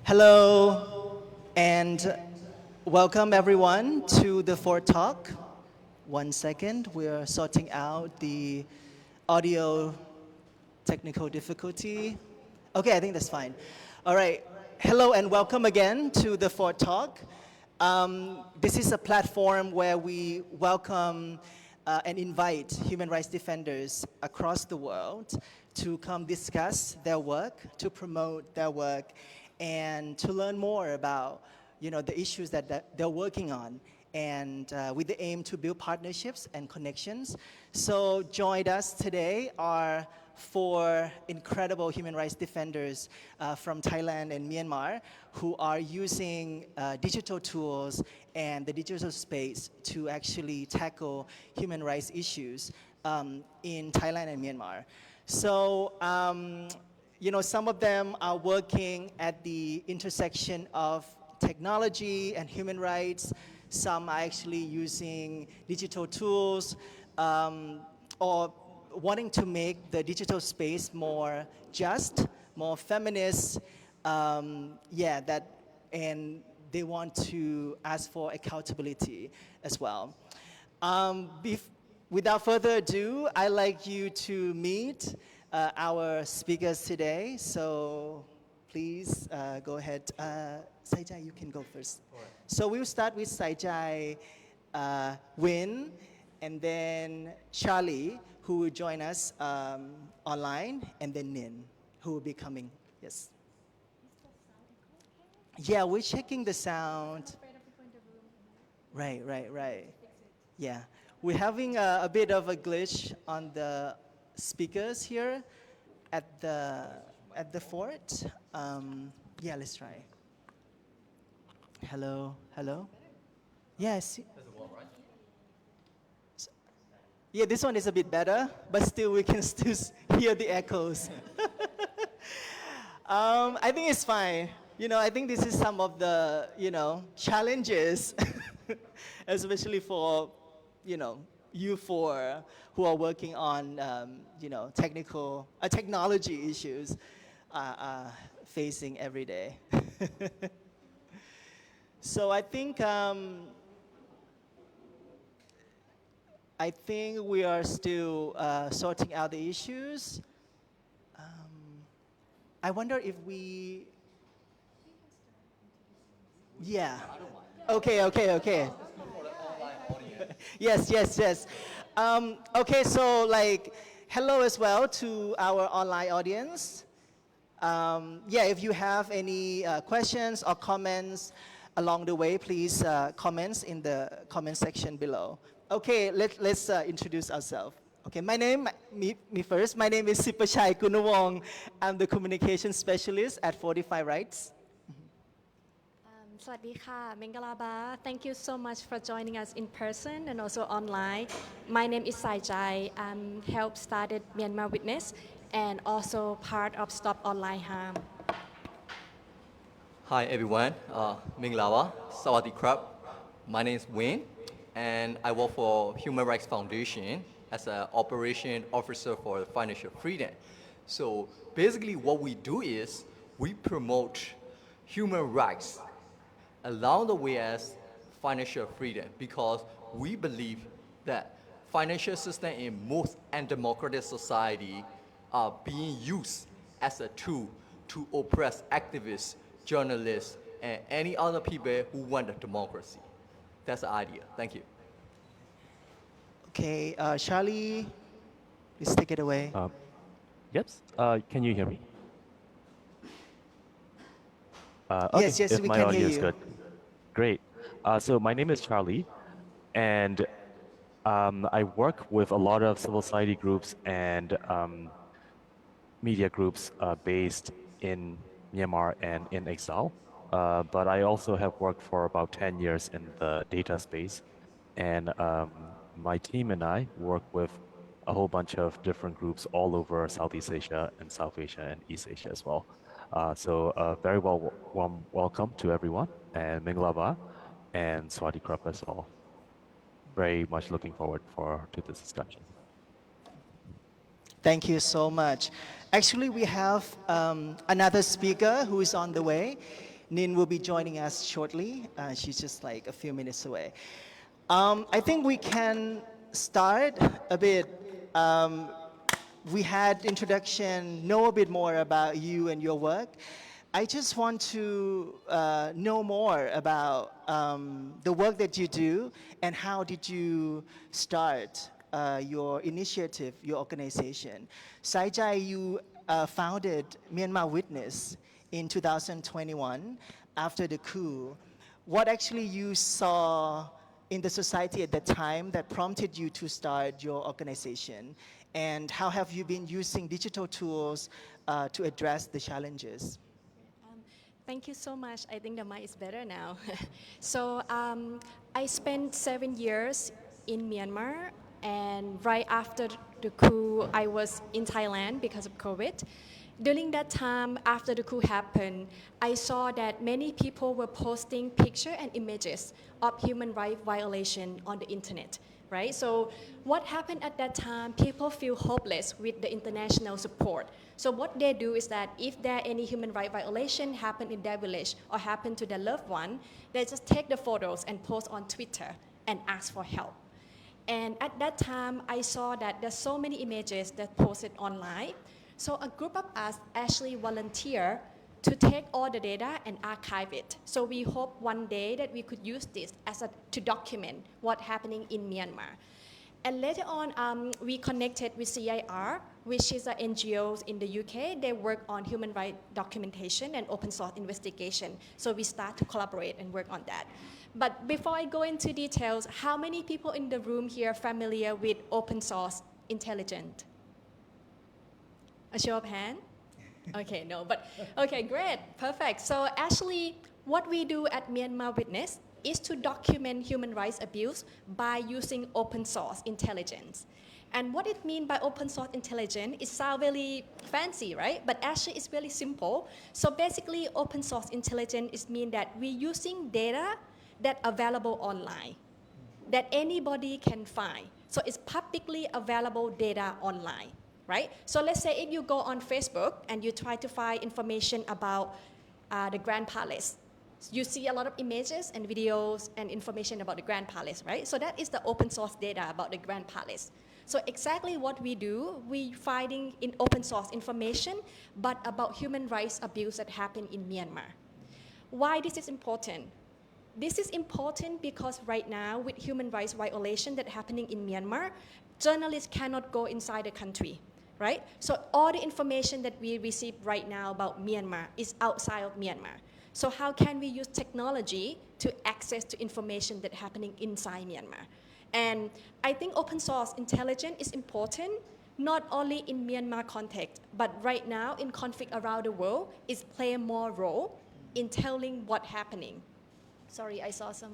Hello, and welcome everyone to the Ford Talk. One second, we're sorting out the audio technical difficulty. Okay, I think that's fine. All right, hello and welcome again to the Ford Talk. This is a platform where we welcome and invite human rights defenders across the world to come discuss their work, to promote their work, and to learn more about the issues that they're working on, and with the aim to build partnerships and connections. So joined us today are four incredible human rights defenders from Thailand and Myanmar who are using digital tools and the digital space to actually tackle human rights issues in Thailand and Myanmar. So, some of them are working at the intersection of technology and human rights. Some are actually using digital tools or wanting to make the digital space more just, more feminist, and they want to ask for accountability as well. Without further ado, I'd like you to meet our speakers today. So please go ahead. Saijai, you can go first. Right. So we'll start with Saijai, Win, and then Charlie, who will join us online, and then Nin, who will be coming. Yes. Yeah, we're checking the sound. Right. Yeah. We're having a bit of a glitch on the speakers here at the fort. Let's try. Hello. Yes. Yeah, this one is a bit better, but still we can still hear the echoes. I think it's fine. I think this is some of the, challenges, especially for, you four who are working on, technology issues facing every day. So I think we are still sorting out the issues. I wonder if we. Yeah. Okay. Yes. Okay, so hello as well to our online audience. If you have any questions or comments along the way, please comments in the comment section below. Okay, let's introduce ourselves. Okay, me first. My name is Sipachai Kunawong. I'm the communication specialist at 45 Rights. Swadika, Mengalaba. Thank you so much for joining us in person and also online. My name is Saijai. I'm help started Myanmar Witness and also part of Stop Online Harm. Hi everyone, Minglawa, Sawadee Krab. My name is Wayne, and I work for Human Rights Foundation as an operation officer for financial freedom. So basically what we do is we promote human rights along the way as financial freedom, because we believe that financial system in most undemocratic society are being used as a tool to oppress activists, journalists, and any other people who want a democracy. That's the idea. Thank you. Okay, Charlie, please take it away. Yes, can you hear me? Yes, if we my can audio hear is you. good. Great. So my name is Charlie, and I work with a lot of civil society groups and media groups based in Myanmar and in exile. But I also have worked for about 10 years in the data space. And my team and I work with a whole bunch of different groups all over Southeast Asia and South Asia and East Asia as well. Very warm welcome to everyone, and Minglava and Swati Krap as well. Very much looking forward to this discussion. Thank you so much. Actually, we have another speaker who is on the way. Nin will be joining us shortly. She's just like a few minutes away. I think we can start a bit. We had introduction, know a bit more about you and your work. I just want to know more about the work that you do and how did you start your initiative, your organization. Saijai, you founded Myanmar Witness in 2021 after the coup. What actually you saw in the society at that time that prompted you to start your organization? And how have you been using digital tools to address the challenges? Thank you so much. I think the mic is better now. So I spent 7 years in Myanmar, and right after the coup, I was in Thailand because of COVID. During that time, after the coup happened, I saw that many people were posting pictures and images of human rights violation on the internet, right? So what happened at that time, people feel hopeless with the international support. So what they do is that if there any human rights violation happen in their village or happen to their loved one, they just take the photos and post on Twitter and ask for help. And at that time, I saw that there's so many images that posted online. So a group of us actually volunteer to take all the data and archive it. So we hope one day that we could use this to document what's happening in Myanmar. And later on, we connected with CIR, which is an NGO in the UK. They work on human rights documentation and open source investigation. So we start to collaborate and work on that. But before I go into details, how many people in the room here are familiar with open source intelligence? A show of hand? Okay, no, but okay, great, perfect. So actually, what we do at Myanmar Witness is to document human rights abuse by using open source intelligence. And what it means by open source intelligence, it sounds really fancy, right? But actually it's really simple. So basically open source intelligence is mean that we're using data that available online, that anybody can find. So it's publicly available data online, right? So let's say if you go on Facebook and you try to find information about the Grand Palace, you see a lot of images and videos and information about the Grand Palace, right? So that is the open source data about the Grand Palace. So exactly what we do, we finding in open source information, but about human rights abuse that happen in Myanmar. Why this is important? This is important because right now with human rights violation that happening in Myanmar, journalists cannot go inside the country, right? So all the information that we receive right now about Myanmar is outside of Myanmar. So how can we use technology to access to information that's happening inside Myanmar? And I think open source intelligence is important, not only in Myanmar context, but right now in conflict around the world, it's play a more role in telling what's happening. Sorry, I saw some.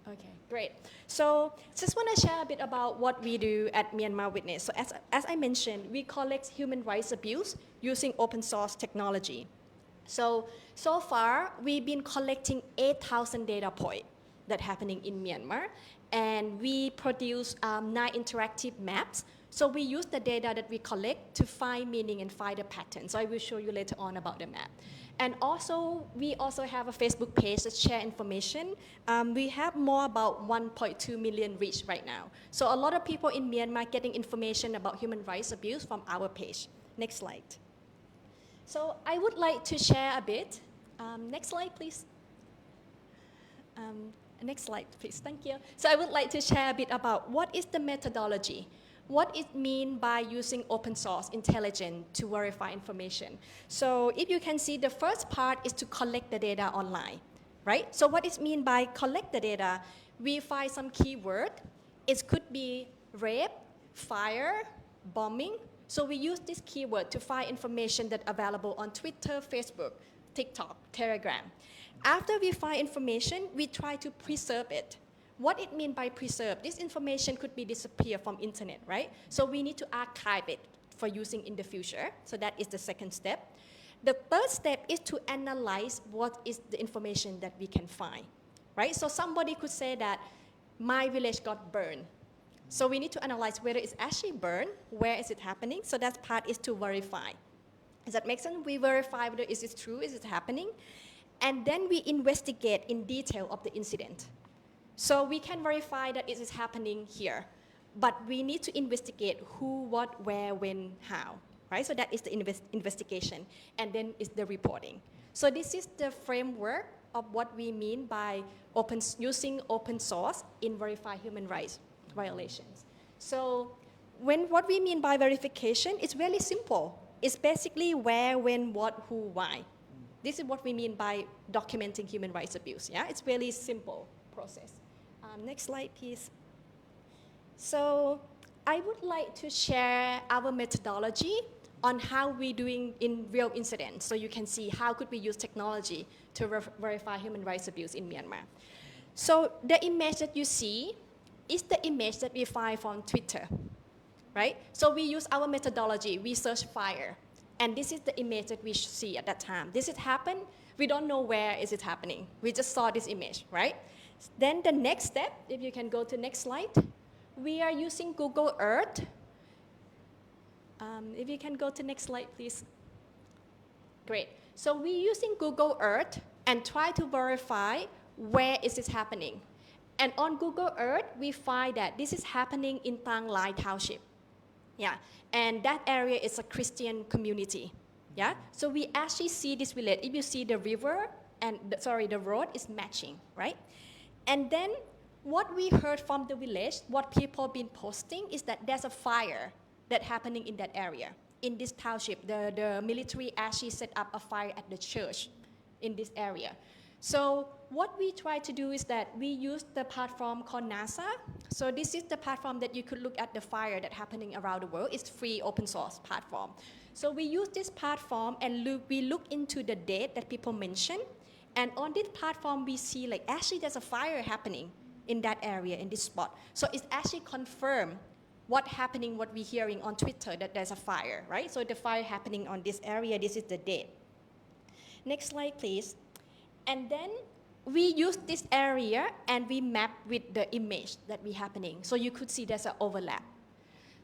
Okay, great. So just want to share a bit about what we do at Myanmar Witness. So as I mentioned, we collect human rights abuse using open source technology. So far, we've been collecting 8,000 data points that happening in Myanmar, and we produce 9 interactive maps. So we use the data that we collect to find meaning and find a pattern. So I will show you later on about the map. And also, we also have a Facebook page that share information. We have more about 1.2 million reach right now. So a lot of people in Myanmar getting information about human rights abuse from our page. Next slide. So I would like to share a bit. Next slide, please. Next slide, please. Thank you. So I would like to share a bit about what is the methodology, what it means by using open source intelligence to verify information. So if you can see, the first part is to collect the data online, right? So what it means by collect the data, we find some keyword. It could be rape, fire, bombing. So we use this keyword to find information that's available on Twitter, Facebook, TikTok, Telegram. After we find information, we try to preserve it. What it means by preserve, this information could be disappear from internet, right? So we need to archive it for using in the future. So that is the second step. The third step is to analyze what is the information that we can find, right? So somebody could say that my village got burned. So we need to analyze whether it's actually burned, where is it happening. So that part is to verify. Does that make sense? We verify whether is it true, is it happening? And then we investigate in detail of the incident. So we can verify that it is happening here, but we need to investigate who, what, where, when, how, right? So that is the investigation, and then is the reporting. So this is the framework of what we mean by using open source in verify human rights violations. So what we mean by verification is really simple. It's basically where, when, what, who, why. This is what we mean by documenting human rights abuse. Yeah, it's really simple process. Next slide, please. So I would like to share our methodology on how we're doing in real incidents, so you can see how could we use technology to verify human rights abuse in Myanmar. So the image that you see is the image that we find from Twitter, right? So we use our methodology, we search fire, and this is the image that we see at that time. This has happened, we don't know where is it happening. We just saw this image, right? Then the next step, if you can go to next slide, we are using Google Earth. If you can go to next slide, please. Great. So we're using Google Earth and try to verify where is this happening. And on Google Earth, we find that this is happening in Tang Lai Township. Yeah, and that area is a Christian community. Yeah, so we actually see this village. If you see the river and the road is matching, right? And then what we heard from the village, what people been posting is that there's a fire that's happening in that area. In this township, the military actually set up a fire at the church in this area. So what we try to do is that we use the platform called NASA. So this is the platform that you could look at the fire that's happening around the world. It's free open source platform. So we use this platform and we look into the date that people mention. And on this platform, we see like actually there's a fire happening in that area, in this spot. So it's actually confirmed what we're hearing on Twitter, that there's a fire, right? So the fire happening on this area, this is the date. Next slide, please. And then we use this area and we map with the image that we happening. So you could see there's an overlap.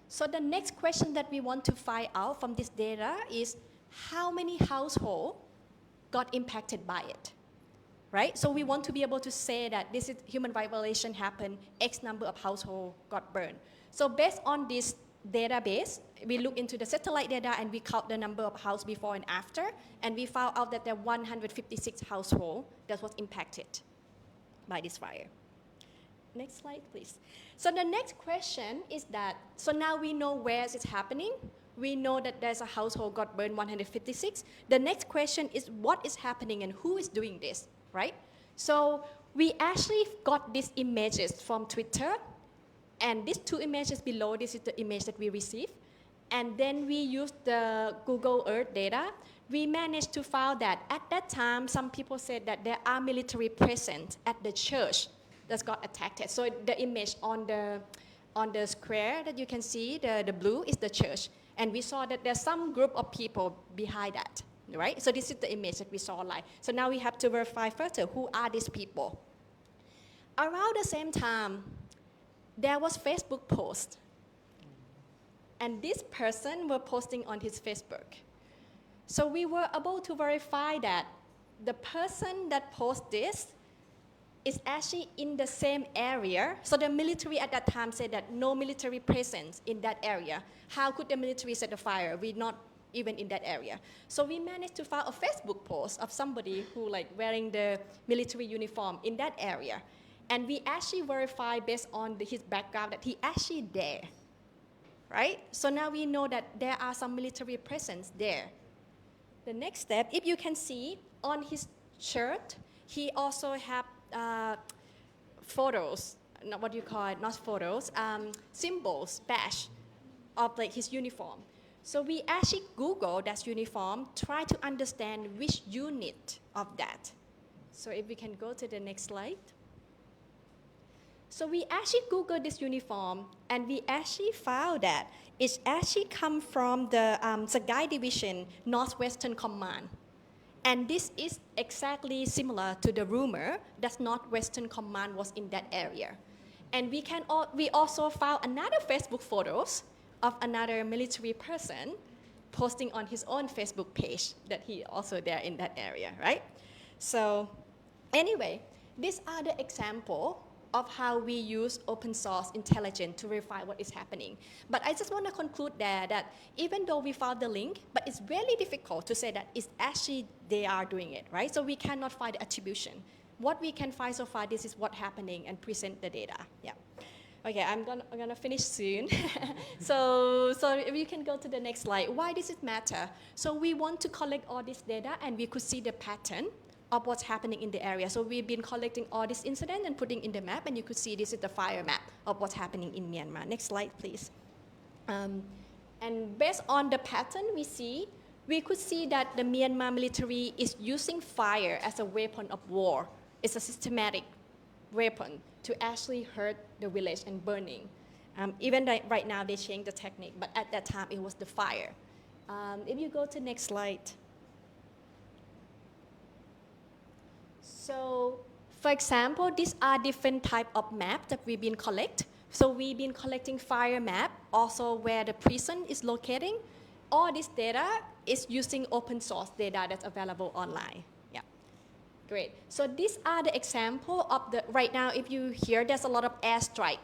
So the next question that we want to find out from this data is how many households got impacted by it, right? So we want to be able to say that this is human rights violation happened, X number of households got burned. So based on this database, we look into the satellite data and we count the number of houses before and after, and we found out that there are 156 households that was impacted by this fire. Next slide, please. So the next question is that, so now we know where it's happening. We know that there's a household got burned, 156. The next question is what is happening and who is doing this, right? So we actually got these images from Twitter, and these two images below, this is the image that we received. And then we used the Google Earth data. We managed to find that at that time, some people said that there are military present at the church that got attacked. So the image on the square that you can see, the blue is the church. And we saw that there's some group of people behind that, right? So this is the image that we saw live. So now we have to verify further, who are these people? Around the same time, there was Facebook post. And this person were posting on his Facebook. So we were able to verify that the person that posted this is actually in the same area. So the military at that time said that no military presence in that area. How could the military set a fire? We're not even in that area. So we managed to find a Facebook post of somebody who like wearing the military uniform in that area. And we actually verified based on his background that he actually there, right? So now we know that there are some military presence there. The next step, if you can see on his shirt, he also have photos, not what you call it, not photos, symbols, badge of like his uniform. So we actually Google that uniform, try to understand which unit of that. So if we can go to the next slide. So we actually Googled this uniform, and we actually found that it actually come from the Sagai Division, Northwestern Command. And this is exactly similar to the rumor that Northwestern Command was in that area. And we also found another Facebook photos of another military person posting on his own Facebook page that he also there in that area, right? So anyway, these are the example of how we use open source intelligence to verify what is happening. But I just want to conclude there that even though we found the link, but it's really difficult to say that it's actually they are doing it, right? So we cannot find the attribution. What we can find so far, this is what's happening and present the data. Yeah. Okay, I'm gonna finish soon. so if you can go to the next slide. Why does it matter? So we want to collect all this data and we could see the pattern of what's happening in the area. So we've been collecting all this incident and putting in the map, and you could see this is the fire map of what's happening in Myanmar. Next slide, please. And based on the pattern we could see that the Myanmar military is using fire as a weapon of war. It's a systematic weapon to actually hurt the village and burning. Even right now they changed the technique, but at that time it was the fire. If you go to next slide. So, for example, these are different type of maps that we've been collecting. So we've been collecting fire map, also where the prison is locating. All this data is using open source data that's available online. Yeah, great. So these are the example of the, right now if you hear there's a lot of airstrike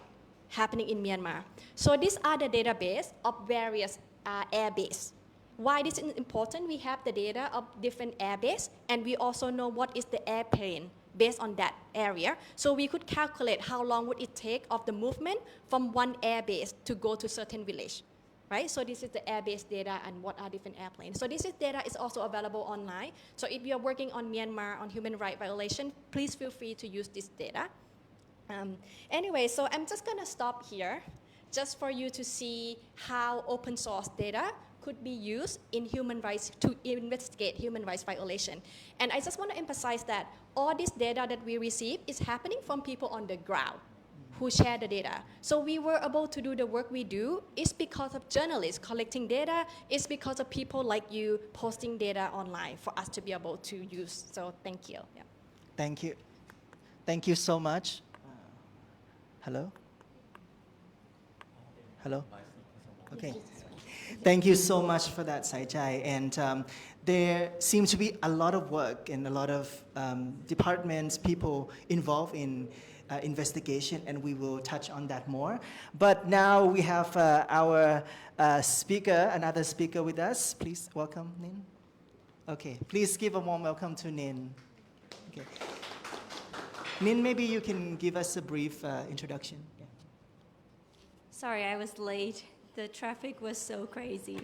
happening in Myanmar. So these are the database of various air base. Why this is important? We have the data of different air base, and we also know what is the airplane based on that area. So we could calculate how long would it take of the movement from one air base to go to certain village, right? So this is the air base data and what are different airplanes. So this is data is also available online. So if you're working on Myanmar on human rights violation, please feel free to use this data. Anyway, so I'm just gonna stop here just for you to see how open source data could be used in human rights to investigate human rights violation. And I just want to emphasize that all this data that we receive is happening from people on the ground who share the data. So we were able to do the work we do is because of journalists collecting data, it's because of people like you posting data online for us to be able to use. So thank you. Yeah. Thank you. Thank you so much. Hello? Hello? Okay. Thank you so much for that, Saijai. And there seems to be a lot of work and a lot of departments, people involved in investigation, and we will touch on that more. But now we have our speaker, another speaker with us. Please welcome Nin. Okay, please give a warm welcome to Nin. Okay. Nin, maybe you can give us a brief introduction. Yeah. Sorry, I was late. The traffic was so crazy.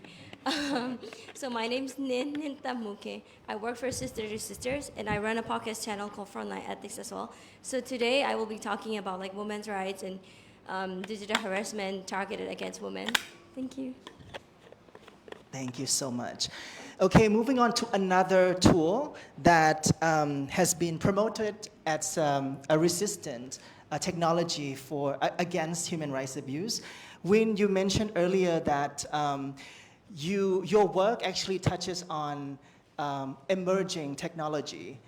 So my name's Nin Tamuke. I work for Sister to Sisters, and I run a podcast channel called Frontline Ethics as well. So today I will be talking about like women's rights and digital harassment targeted against women. Thank you. Thank you so much. Okay, moving on to another tool that has been promoted as a resistant technology for against human rights abuse. Win, you mentioned earlier that your work actually touches on emerging technology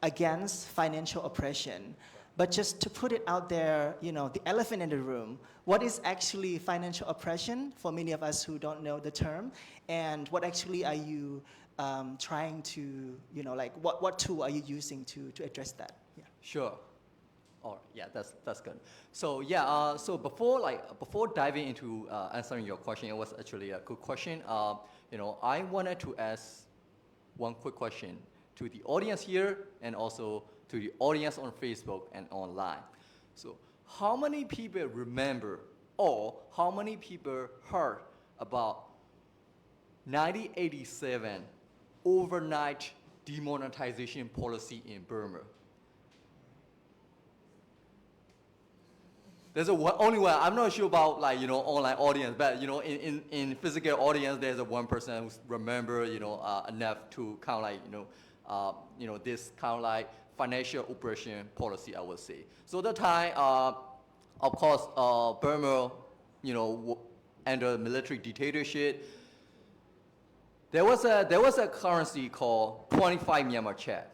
against financial oppression. But just to put it out there, you know, the elephant in the room, what is actually financial oppression for many of us who don't know the term? And what actually are you trying to, you know, like what tool are you using to address that? Yeah. Sure. Oh, yeah, that's good. So yeah, so before diving into answering your question, it was actually a good question. You know, I wanted to ask one quick question to the audience here and also to the audience on Facebook and online. So how many people remember or how many people heard about 1987 overnight demonetization policy in Burma? There's only one. I'm not sure about like, you know, online audience, but you know, in physical audience, there's a one person who remember, you know, enough to kind of like, you know, this kind of like financial operation policy, I would say. So the time, of course, Burma, you know, under military dictatorship, there was a currency called 25 Myanmar Kyat,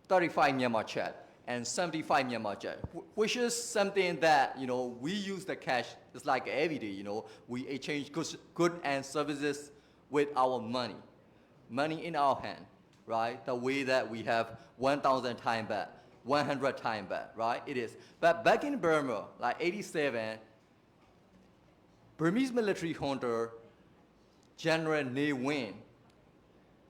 35 Myanmar Kyat, and 75 Myanmar Kyat, which is something that, you know, we use the cash. It's like every day, you know, we exchange goods and services with our money in our hand, right? The way that we have 1,000 time back, 100 time back, right? It is. But back in Burma, like 87, Burmese military junta General Ne Win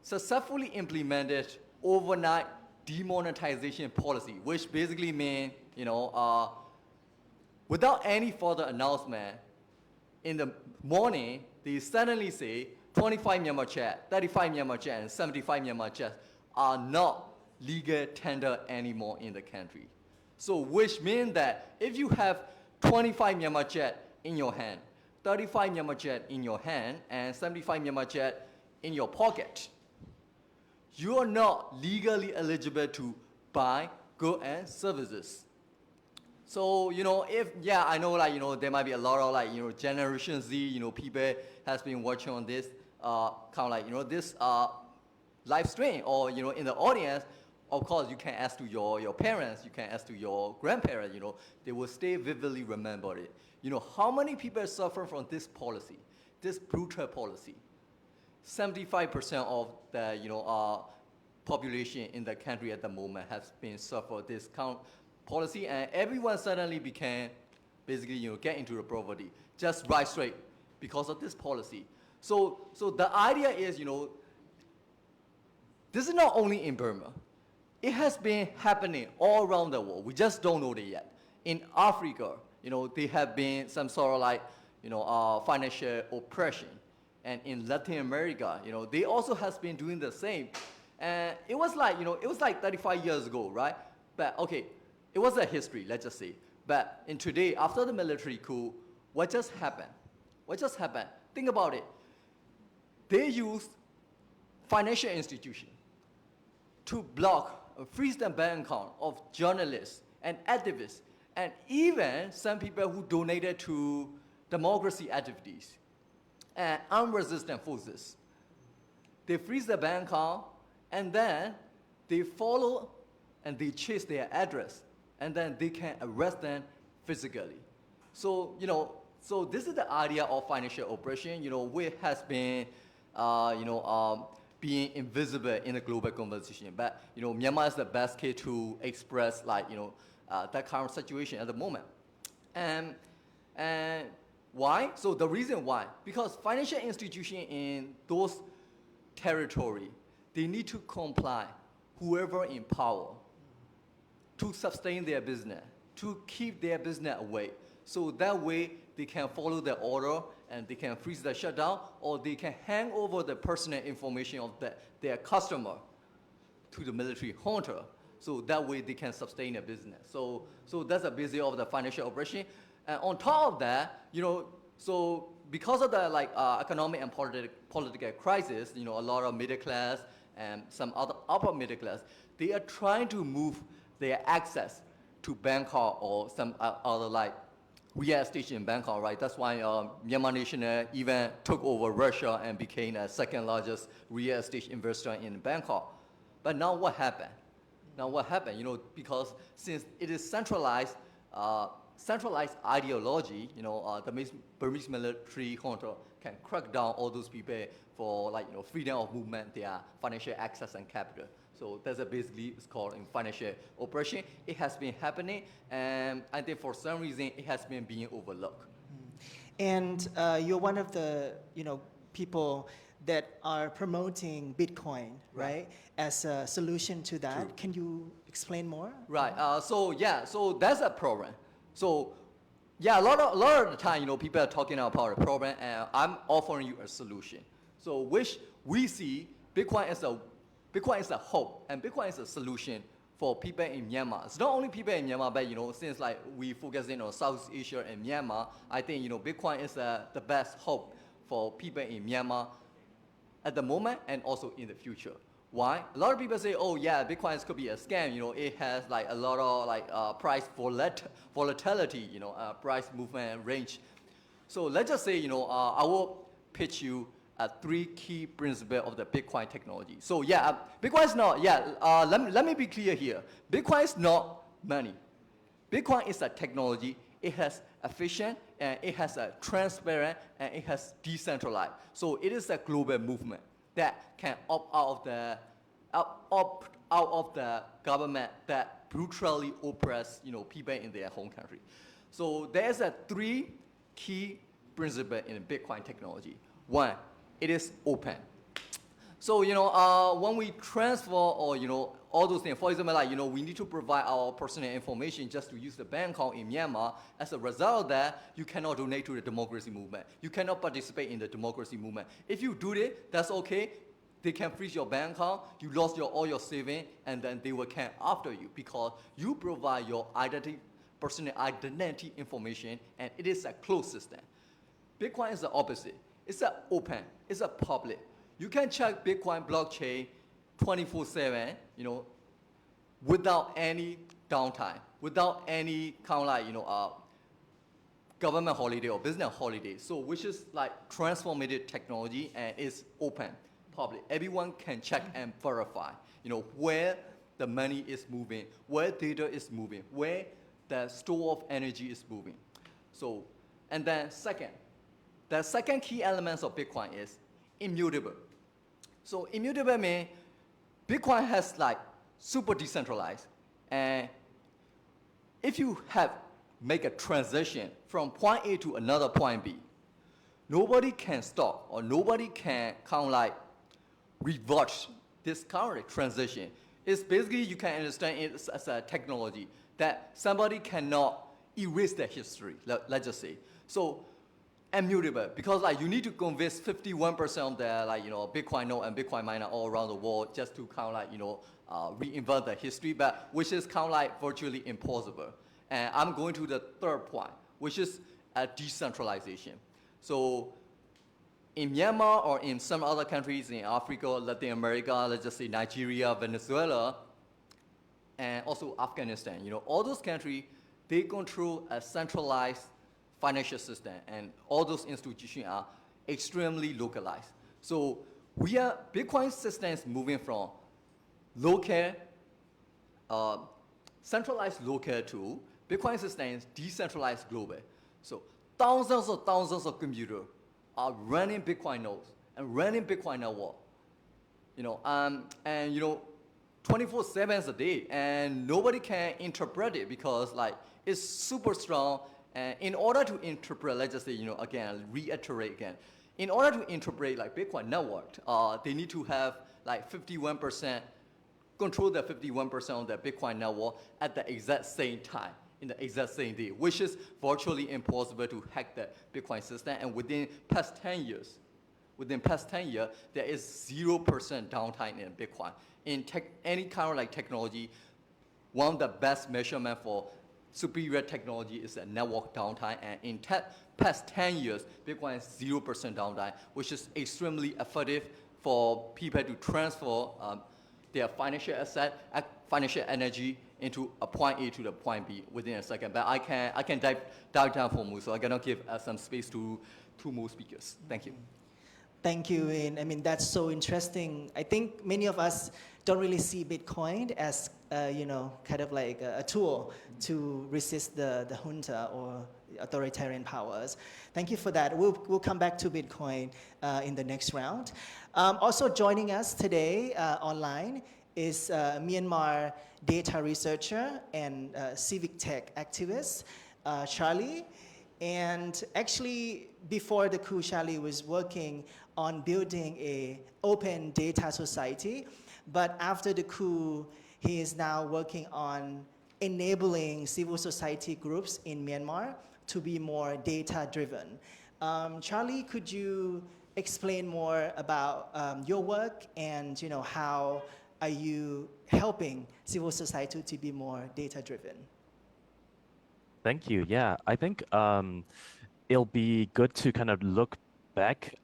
successfully implemented overnight demonetization policy, which basically means, without any further announcement, in the morning, they suddenly say 25 Myanmar chat, 35 Myanmar chat, and 75 Myanmar chats are not legal tender anymore in the country. So which means that if you have 25 Myanmar chat in your hand, 35 Myanmar chat in your hand, and 75 Myanmar chat in your pocket, you are not legally eligible to buy goods and services. So, I know, there might be a lot of, Generation Z, people has been watching on this, this live stream, or, in the audience. Of course, you can ask to your parents, you can ask to your grandparents, they will stay vividly remember it. How many people suffer from this policy, this brutal policy? 75% of the, population in the country at the moment has been suffered this policy, and everyone suddenly became, basically, get into the poverty, just right straight because of this policy. So the idea is, this is not only in Burma. It has been happening all around the world. We just don't know it yet. In Africa, there have been some sort of financial oppression. And in Latin America, they also has been doing the same. And it was like 35 years ago, right? But okay, it was a history, let's just say. But in today, after the military coup, what just happened? What just happened? Think about it. They used financial institutions to block, freeze the bank account of journalists and activists, and even some people who donated to democracy activities and unresistant forces. They freeze the bank account, and then they follow and they chase their address, and then they can arrest them physically. So, so this is the idea of financial oppression, which has been, being invisible in the global conversation. But, Myanmar is the best case to express, that current situation at the moment. And why? So the reason why, because financial institutions in those territories, they need to comply, whoever in power, to sustain their business, to keep their business away. So that way, they can follow the order, and they can freeze the shutdown, or they can hand over the personal information of their customer to the military junta. So that way, they can sustain their business. So that's the basis of the financial oppression. And on top of that, so because of the economic and political crisis, a lot of middle class and some other upper middle class, they are trying to move their access to Bangkok or some other real estate in Bangkok, right? That's why Myanmar Nation even took over Russia and became the second largest real estate investor in Bangkok. But now what happened? Because since it is centralized ideology, the Burmese military junta can crack down all those people for freedom of movement, their financial access and capital. So that's basically it's called financial oppression. It has been happening, and I think for some reason it has been being overlooked. And you're one of the people that are promoting Bitcoin, right? As a solution to that. True. Can you explain more? Right. So that's a problem. So a lot of the time, people are talking about a problem, and I'm offering you a solution. So which we see Bitcoin is a hope, and Bitcoin is a solution for people in Myanmar. It's not only people in Myanmar, but since we focusing on Southeast Asia and Myanmar, I think Bitcoin is the best hope for people in Myanmar at the moment and also in the future. Why? A lot of people say, oh yeah, Bitcoin could be a scam. It has a lot of price volatility, price movement range. So let's just say, I will pitch you 3 key principles of the Bitcoin technology. So Bitcoin is not, let me be clear here. Bitcoin is not money. Bitcoin is a technology. it has efficient, and it has a transparent, and it has decentralized. So it is a global movement that can opt out of the government that brutally oppress people in their home country. So there's a three key principle in Bitcoin technology. One, it is open. So when we transfer or all those things, for example, like we need to provide our personal information just to use the bank account in Myanmar. As a result of that, you cannot donate to the democracy movement. You cannot participate in the democracy movement. If you do it, that's okay. They can freeze your bank account. You lost all your savings, and then they will come after you because you provide your personal identity information, and it is a closed system. Bitcoin is the opposite. It's open. It's a public. You can check Bitcoin blockchain 24/7, without any downtime, without any kind of government holiday or business holiday. So which is like transformative technology and it's open, public. Everyone can check and verify, where the money is moving, where data is moving, where the store of energy is moving. So, and then the second key element of Bitcoin is immutable. So immutable means Bitcoin has super decentralized, and if you make a transition from point A to another point B, nobody can stop or nobody can reverse this current transition. It's basically, you can understand it as a technology that somebody cannot erase the history, let's just say. So immutable, because you need to convince 51% of the Bitcoin node and Bitcoin miner all around the world just to reinvent the history, but which is virtually impossible. And I'm going to the third point, which is a decentralization. So in Myanmar or in some other countries in Africa, Latin America, let's just say Nigeria, Venezuela, and also Afghanistan, all those countries, they control a centralized financial system, and all those institutions are extremely localized. So Bitcoin system is moving from local, centralized local to Bitcoin system is decentralized global. So thousands of computers are running Bitcoin nodes and running Bitcoin network. And 24/7 a day, and nobody can interpret it because it's super strong. And in order to interpret, let's just say, reiterate again, in order to interpret Bitcoin network, they need to have 51%, control the 51% of the Bitcoin network at the exact same time, in the exact same day, which is virtually impossible to hack the Bitcoin system. And within past 10 years, there is 0% downtime in Bitcoin. In any kind of technology, one of the best measurement for superior technology is a network downtime, and in past 10 years, Bitcoin is 0% downtime, which is extremely effective for people to transfer their financial asset, financial energy into a point A to the point B within a second. But I can dive down for more, so I'm gonna give some space to two more speakers. Thank you. Thank you, and I mean that's so interesting. I think many of us don't really see Bitcoin as kind of like a tool to resist the junta or authoritarian powers. Thank you for that. We'll come back to Bitcoin in the next round. Also joining us today online is Myanmar data researcher and civic tech activist, Charlie. And actually, before the coup, Charlie was working on building a open data society. But after the coup, he is now working on enabling civil society groups in Myanmar to be more data-driven. Charlie, could you explain more about your work and how are you helping civil society to be more data-driven? Thank you. Yeah, I think it'll be good to kind of look back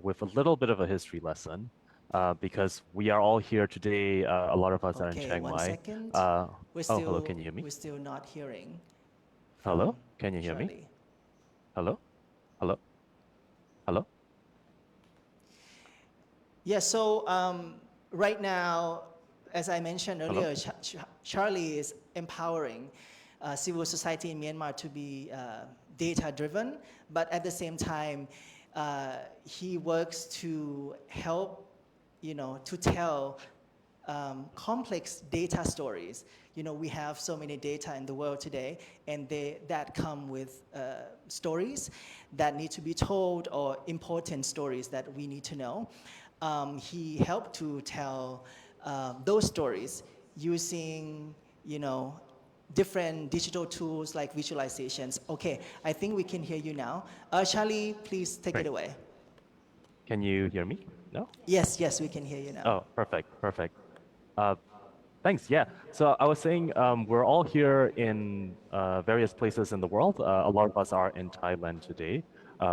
with a little bit of a history lesson because we are all here today. A lot of us are in Chiang Mai. 1 second. Hello, can you hear me? We're still not hearing. Hello, can you hear me? Charlie. Hello? Hello? Hello? Yeah, so right now, as I mentioned earlier, Charlie is empowering civil society in Myanmar to be data driven, but at the same time, he works to help, to tell complex data stories. We have so many data in the world today, and that come with stories that need to be told, or important stories that we need to know. He helped to tell those stories using, different digital tools like visualizations. Okay, I think we can hear you now. Charlie, please take it Great. away. Can you hear me? No? Yes, we can hear you now. Oh, perfect, perfect. Uh, thanks. Yeah. So I was saying we're all here in various places in the world. A lot of us are in Thailand today.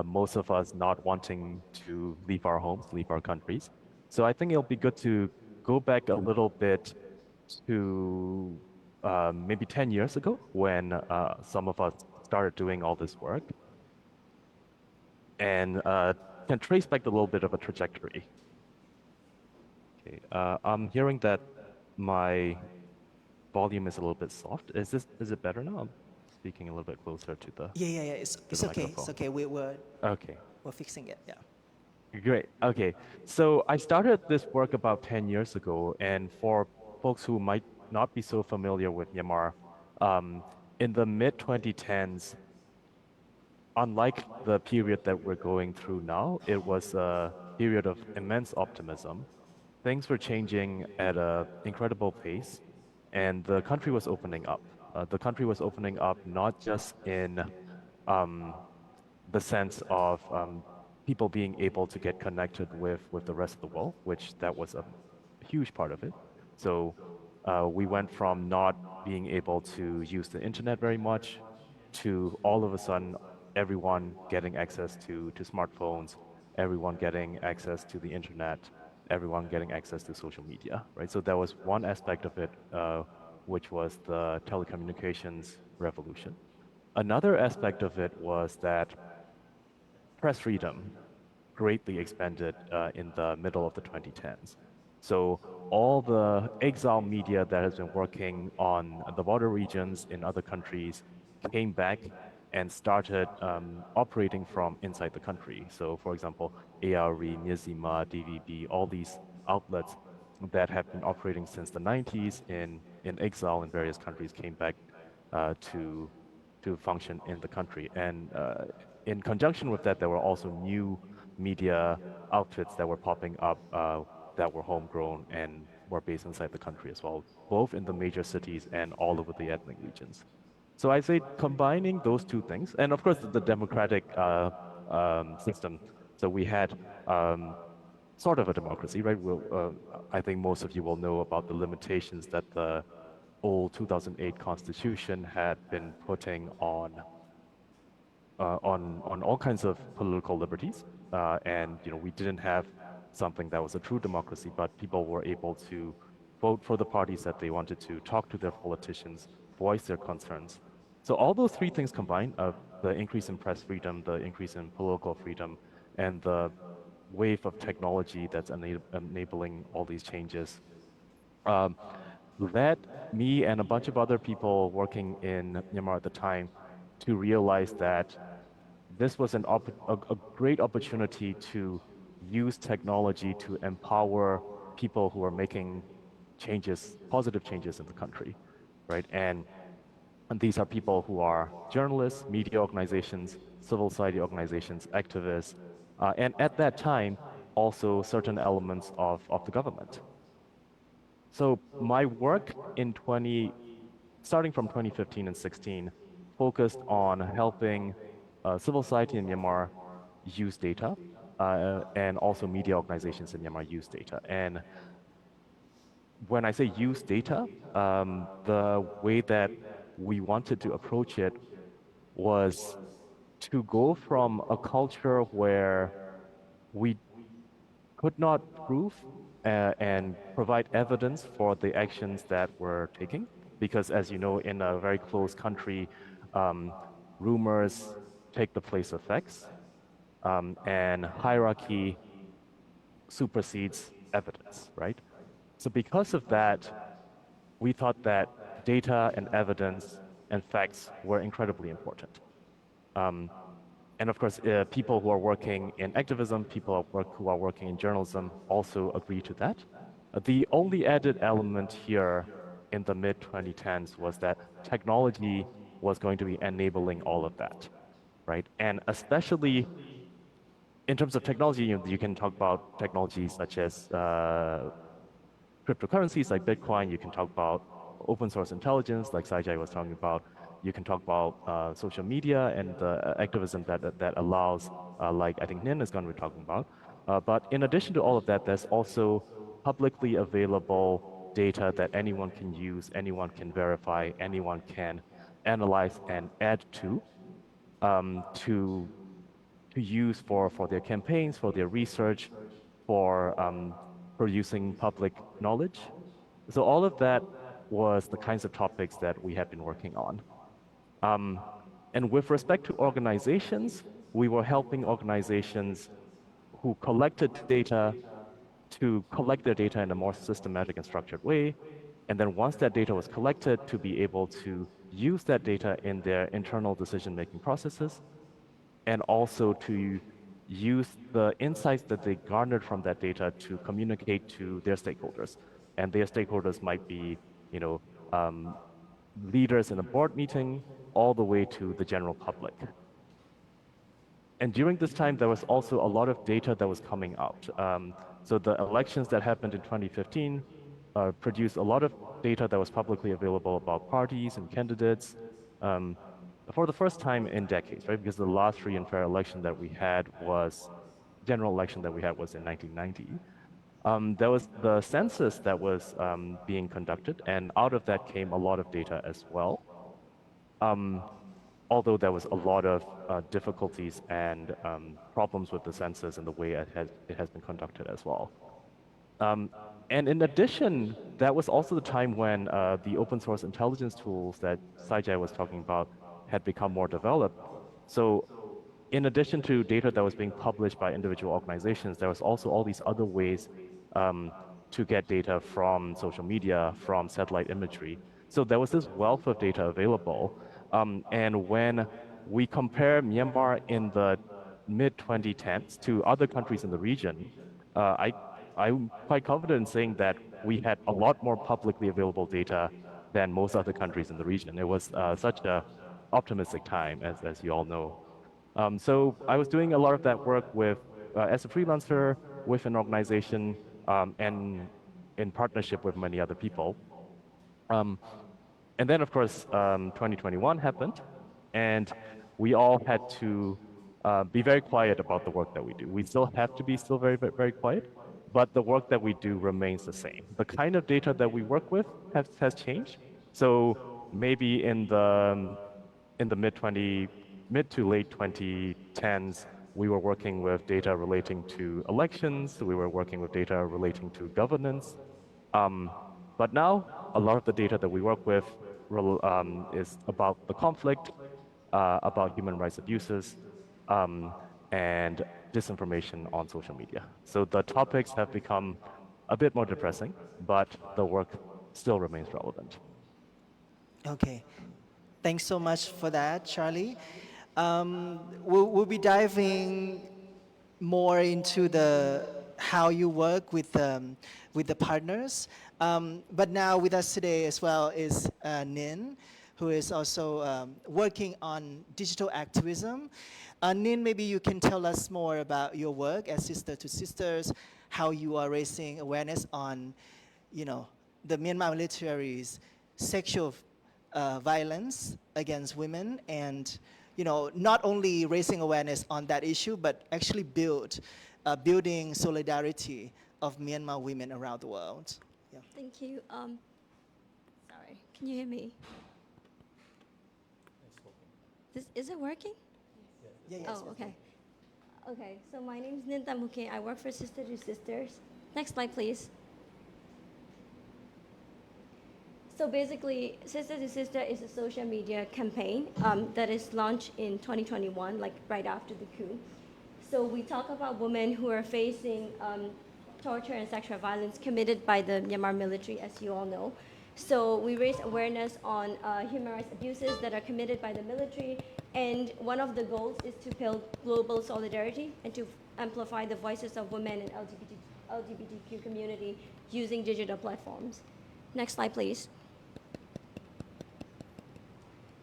Most of us not wanting to leave our homes, leave our countries. So I think it'll be good to go back a little bit to maybe 10 years ago when some of us started doing all this work and can trace back a little bit of a trajectory. Okay. I'm hearing that my volume is a little bit soft. Is it better now? I'm speaking a little bit closer to the Yeah. to It's the okay. It's microphone. okay. Okay. We're fixing it. Yeah. Great. Okay. So I started this work about 10 years ago, and for folks who might not be so familiar with Myanmar, um, in the mid 2010s, unlike the period that we're going through now, it was a period of immense optimism. Things were changing at an incredible pace, and the country was opening up. The country was opening up not just in um, the sense of people being able to get connected with the rest of the world, which that was a huge part of it. So we went from not being able to use the internet very much to all of a sudden everyone getting access to smartphones, everyone getting access to the internet, everyone getting access to social media, right? So that was one aspect of it, which was the telecommunications revolution. Another aspect of it was that press freedom greatly expanded in the middle of the 2010s. So all the exile media that has been working on the border regions in other countries came back and started operating from inside the country. So for example, ARE, Myanmar, DVB, all these outlets that have been operating since the 90s in exile in various countries came back to function in the country. And in conjunction with that, there were also new media outfits that were popping up that were homegrown and were based inside the country as well, both in the major cities and all over the ethnic regions. So I say combining those two things, and of course the democratic system. So we had sort of a democracy, right? I think most of you will know about the limitations that the old 2008 constitution had been putting on all kinds of political liberties, and we didn't have something that was a true democracy, but people were able to vote for the parties that they wanted to, talk to their politicians, voice their concerns. So all those three things combined, the increase in press freedom, the increase in political freedom, and the wave of technology that's enabling all these changes, um, led me and a bunch of other people working in Myanmar at the time to realize that this was a great opportunity to use technology to empower people who are making changes, positive changes in the country, right? And these are people who are journalists, media organizations, civil society organizations, activists, and at that time, also certain elements of the government. So my work starting from 2015 and 16, focused on helping civil society in Myanmar use data, and also media organizations in Myanmar use data. And when I say use data, the way that we wanted to approach it was to go from a culture where we could not prove and provide evidence for the actions that we're taking. Because as you know, in a very closed country, um, rumors take the place of facts, and hierarchy supersedes evidence, right? So because of that, we thought that data and evidence and facts were incredibly important. And of course, people who are working in activism, who are working in journalism also agree to that. The only added element here in the mid-2010s was that technology was going to be enabling all of that, right? And especially in terms of technology, you can talk about technologies such as cryptocurrencies like Bitcoin. You can talk about open source intelligence, like Sajai was talking about. You can talk about social media and the activism that allows, like I think Nin is going to be talking about. But in addition to all of that, there's also publicly available data that anyone can use, anyone can verify, anyone can analyze and add um, to to use for their campaigns, for their research, for producing public knowledge. So all of that was the kinds of topics that we had been working on. Um, and with respect to organizations, we were helping organizations who collected data to collect their data in a more systematic and structured way. And then once that data was collected, to be able to use that data in their internal decision-making processes, and also to use the insights that they garnered from that data to communicate to their stakeholders. And their stakeholders might be, you know, um, leaders in a board meeting, all the way to the general public. And during this time, there was also a lot of data that was coming out. So the elections that happened in 2015 produced a lot of data that was publicly available about parties and candidates for the first time in decades, right? Because the last free and fair election that we had was, general election that we had was in 1990. There was the census that was being conducted, and out of that came a lot of data as well. Although there was a lot of difficulties and problems with the census and the way it has been conducted as well. And in addition, that was also the time when the open source intelligence tools that Sajai was talking about had become more developed. So in addition to data that was being published by individual organizations, there was also all these other ways to get data from social media, from satellite imagery. So there was this wealth of data available. And when we compare Myanmar in the mid-2010s to other countries in the region, I'm quite confident in saying that we had a lot more publicly available data than most other countries in the region. It was such a optimistic time, as you all know. So I was doing a lot of that work with, as a freelancer, with an organization, and in partnership with many other people. And then, of course, 2021 happened, and we all had to be very quiet about the work that we do. We still have to be still very, very, very quiet, but the work that we do remains the same. The kind of data that we work with has changed. So maybe in the mid to late 2010s, we were working with data relating to elections. We were working with data relating to governance. But now, a lot of the data that we work with is about the conflict, about human rights abuses, and disinformation on social media. So the topics have become a bit more depressing, but the work still remains relevant. Okay. Thanks so much for that, Charlie. We'll be diving more into the how you work with the partners. But now with us today as well is Nin, who is also working on digital activism. Nin, maybe you can tell us more about your work as Sister to Sisters, how you are raising awareness on, the Myanmar military's sexual violence against women, and not only raising awareness on that issue, but actually building solidarity of Myanmar women around the world. Yeah. Thank you. Sorry, can you hear me? Is it working? Yeah, yes, Oh, okay. Okay, so my name is Ninta Mukhe. I work for Sister to Sisters. Next slide, please. So basically, Sister to Sister is a social media campaign that is launched in 2021, like right after the coup. So we talk about women who are facing torture and sexual violence committed by the Myanmar military, as you all know. So we raise awareness on human rights abuses that are committed by the military. And one of the goals is to build global solidarity and to amplify the voices of women and LGBTQ community using digital platforms. Next slide, please.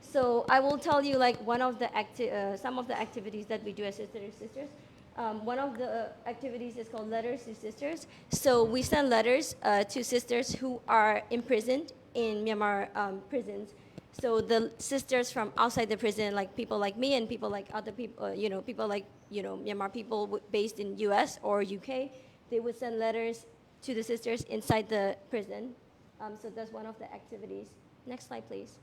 So I will tell you like some of the activities that we do as sisters. One of the activities is called Letters to Sisters. So we send letters to sisters who are imprisoned in Myanmar prisons. So the sisters from outside the prison, like people like me and people like other people, people like Myanmar people based in U.S. or U.K., they would send letters to the sisters inside the prison. So that's one of the activities. Next slide, please.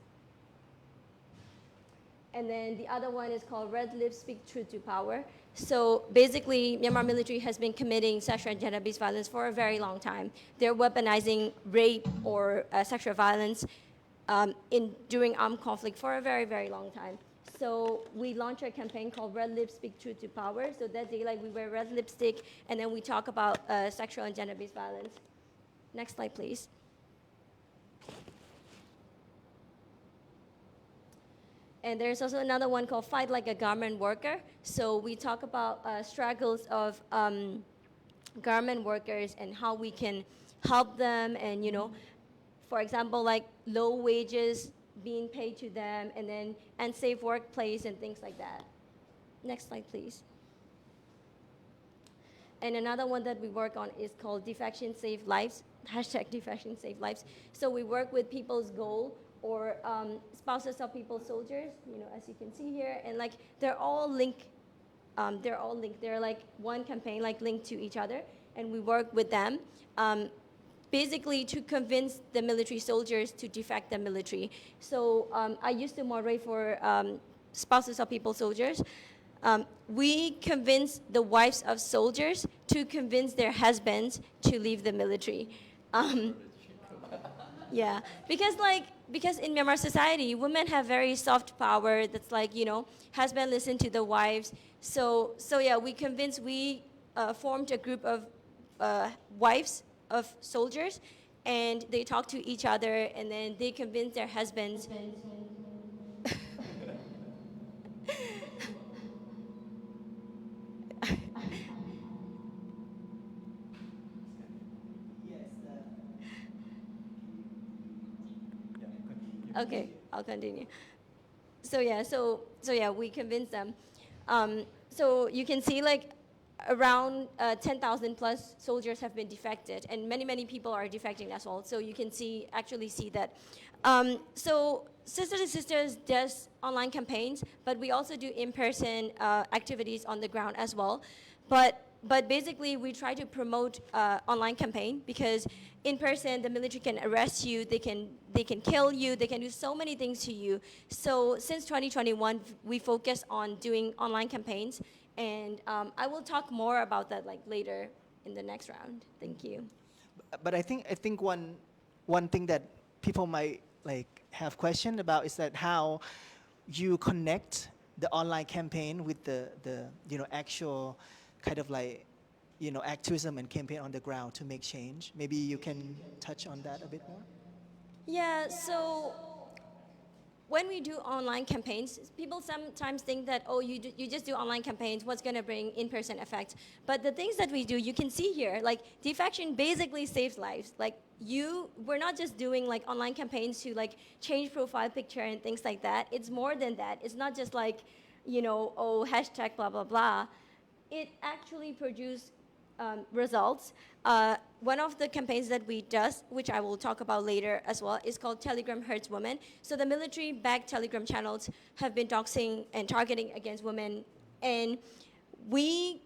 And then the other one is called Red Lips Speak Truth to Power. So basically, Myanmar military has been committing sexual and gender-based violence for a very long time. They're weaponizing rape or sexual violence during armed conflict for a very, very long time. So we launched a campaign called Red Lips Speak Truth to Power. So that day, like, we wear red lipstick, and then we talk about sexual and gender-based violence. Next slide, please. And there's also another one called Fight Like a Garment Worker. So we talk about struggles of garment workers and how we can help them, and for example, like low wages being paid to them, and then unsafe workplace and things like that. Next slide, please. And another one that we work on is called Defection Save Lives, #Defection Save Lives. So we work with People's Goal, or spouses of people's soldiers, as you can see here, and like they're all linked. They're like one campaign, like linked to each other, and we work with them, basically to convince the military soldiers to defect the military. So I used to moderate for spouses of people's soldiers. We convince the wives of soldiers to convince their husbands to leave the military. Yeah, because in Myanmar society, women have very soft power. That's like, husband listen to the wives. So yeah, we formed a group of wives of soldiers, and they talk to each other, and then they convince their husbands. Okay, I'll continue. So yeah, we convince them. So you can see like around 10,000 plus soldiers have been defected, and many people are defecting as well. So you can actually see that. So Sister to Sisters does online campaigns, but we also do in-person activities on the ground as well. But basically, we try to promote online campaign, because in person, the military can arrest you, they can kill you, they can do so many things to you. So since 2021, we focus on doing online campaigns, and I will talk more about that like later in the next round. Thank you. But I think one thing that people might like have question about is that how you connect the online campaign with the actual kind of like activism and campaign on the ground to make change. Maybe you can touch on that a bit more. Yeah, so when we do online campaigns, people sometimes think that, oh, you just do online campaigns, what's going to bring in-person effect? But the things that we do, you can see here, like defection basically saves lives. Like we're not just doing like online campaigns to like change profile picture and things like that. It's more than that. It's not just like, oh, hashtag blah, blah, blah. It actually produced results. One of the campaigns that we do, which I will talk about later as well, is called Telegram Hurts Women. So the military-backed Telegram channels have been doxing and targeting against women, and we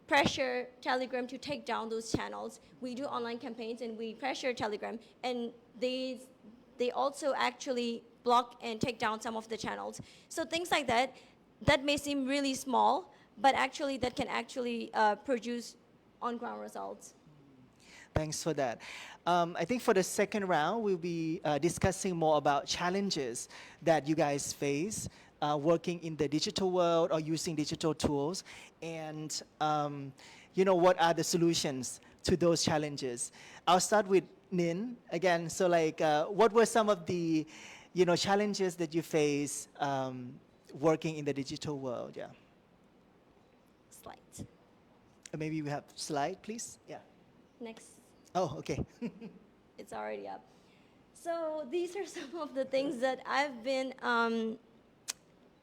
pressure Telegram to take down those channels. We do online campaigns, and we pressure Telegram, and they also actually block and take down some of the channels. So things like that may seem really small, but actually that can actually produce on-ground results. Thanks for that. I think for the second round, we'll be discussing more about challenges that you guys face working in the digital world or using digital tools, and what are the solutions to those challenges. I'll start with Nin again. So like, what were some of the, challenges that you face working in the digital world? Yeah. Slides. Maybe we have slide, please. Yeah. Next. Oh, okay. It's already up. So these are some of the things that I've been,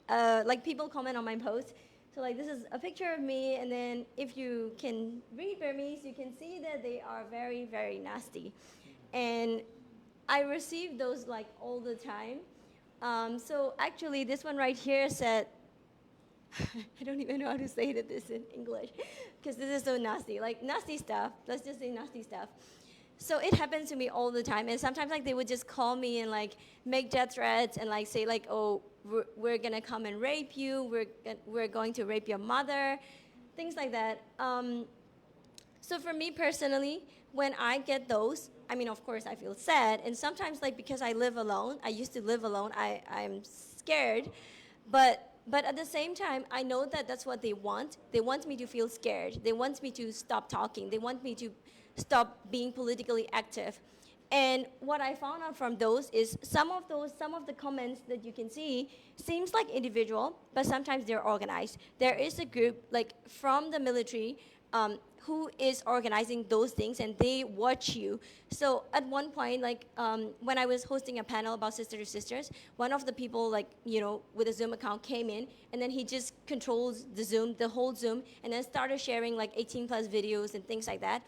like people comment on my post. So like this is a picture of me, and then if you can read Burmese, you can see that they are very, very nasty. And I receive those like all the time. So actually this one right here said, I don't even know how to say this in English, because this is so nasty, like nasty stuff. Let's just say nasty stuff. So it happens to me all the time, and sometimes like they would just call me and like make death threats and like say like, oh, we're gonna come and rape you, we're going to rape your mother, things like that. So for me personally, when I get those, I mean, of course I feel sad, and sometimes like because I live alone, I used to live alone, I'm scared, but at the same time, I know that that's what they want. They want me to feel scared. They want me to stop talking. They want me to stop being politically active. And what I found out from those is some of the comments that you can see seems like individual, but sometimes they're organized. There is a group like from the military who is organizing those things, and they watch you. So at one point, like when I was hosting a panel about sister to sisters, one of the people like, with a Zoom account came in, and then he just controls the whole Zoom, and then started sharing like 18 plus videos and things like that.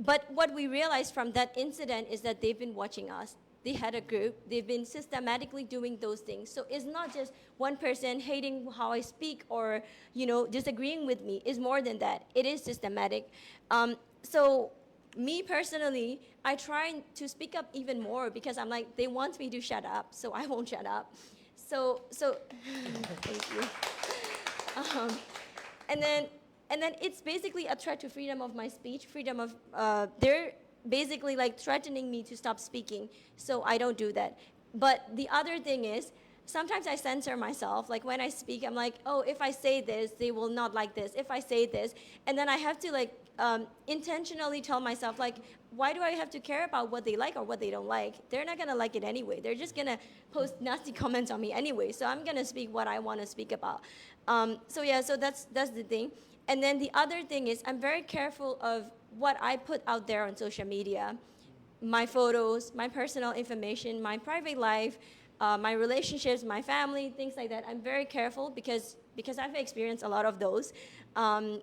But what we realized from that incident is that they've been watching us. They had a group. They've been systematically doing those things. So it's not just one person hating how I speak or, disagreeing with me. It's more than that. It is systematic. So me personally, I try to speak up even more because I'm like, they want me to shut up, so I won't shut up. So thank you. And then it's basically a threat to freedom of my speech, freedom of, they're basically like threatening me to stop speaking, so I don't do that. But the other thing is, sometimes I censor myself. Like when I speak, I'm like, oh, if I say this, they will not like this. If I say this, and then I have to like intentionally tell myself like, why do I have to care about what they like or what they don't like? They're not gonna like it anyway. They're just gonna post nasty comments on me anyway. So I'm gonna speak what I want to speak about. So yeah, so that's the thing. And then the other thing is, I'm very careful of what I put out there on social media. My photos, my personal information, my private life, my relationships, my family, things like that. I'm very careful because I've experienced a lot of those.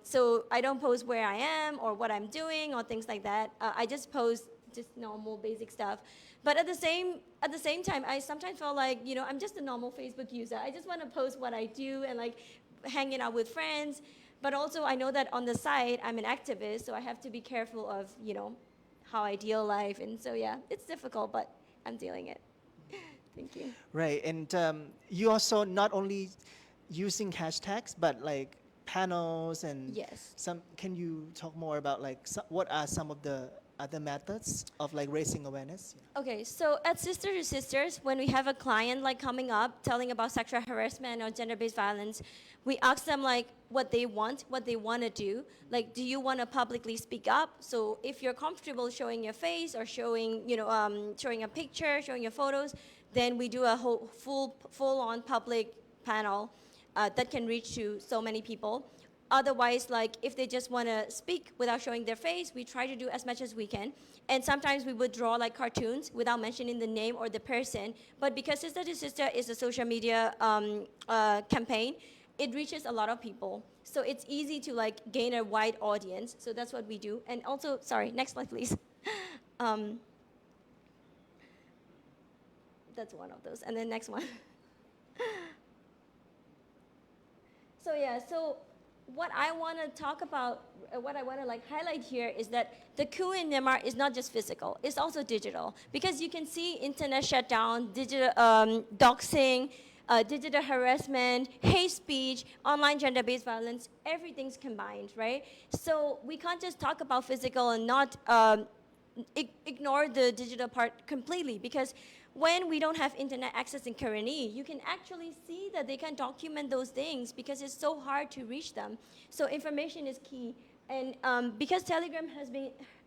So I don't post where I am or what I'm doing or things like that. I just post just normal basic stuff. But at the same time, I sometimes feel like, I'm just a normal Facebook user. I just want to post what I do and like hanging out with friends. But also I know that on the side, I'm an activist, so I have to be careful of, how I deal life. And so, yeah, it's difficult, but I'm dealing it. Thank you. Right, and you also not only using hashtags, but like panels and Yes. can you talk more about like what are some of the other methods of like raising awareness? Okay, so at Sister to Sisters, when we have a client like coming up telling about sexual harassment or gender-based violence, we ask them like what they want to do. Like, do you want to publicly speak up? So if you're comfortable showing your face or showing, showing a picture, showing your photos, then we do a whole full-on public panel that can reach to so many people. Otherwise, like if they just want to speak without showing their face, we try to do as much as we can. And sometimes we would draw like cartoons without mentioning the name or the person. But because Sister to Sister is a social media campaign, it reaches a lot of people. So it's easy to like gain a wide audience. So that's what we do. And also, sorry, next slide, please. That's one of those. And then next one. So yeah, so what I want to talk about, what I want to like highlight here is that the coup in Myanmar is not just physical, it's also digital. Because you can see internet shutdown, digital doxing, digital harassment, hate speech, online gender-based violence, everything's combined, right? So we can't just talk about physical and not ignore the digital part completely, because when we don't have internet access in Karenni, you can actually see that they can document those things because it's so hard to reach them. So information is key. And because Telegram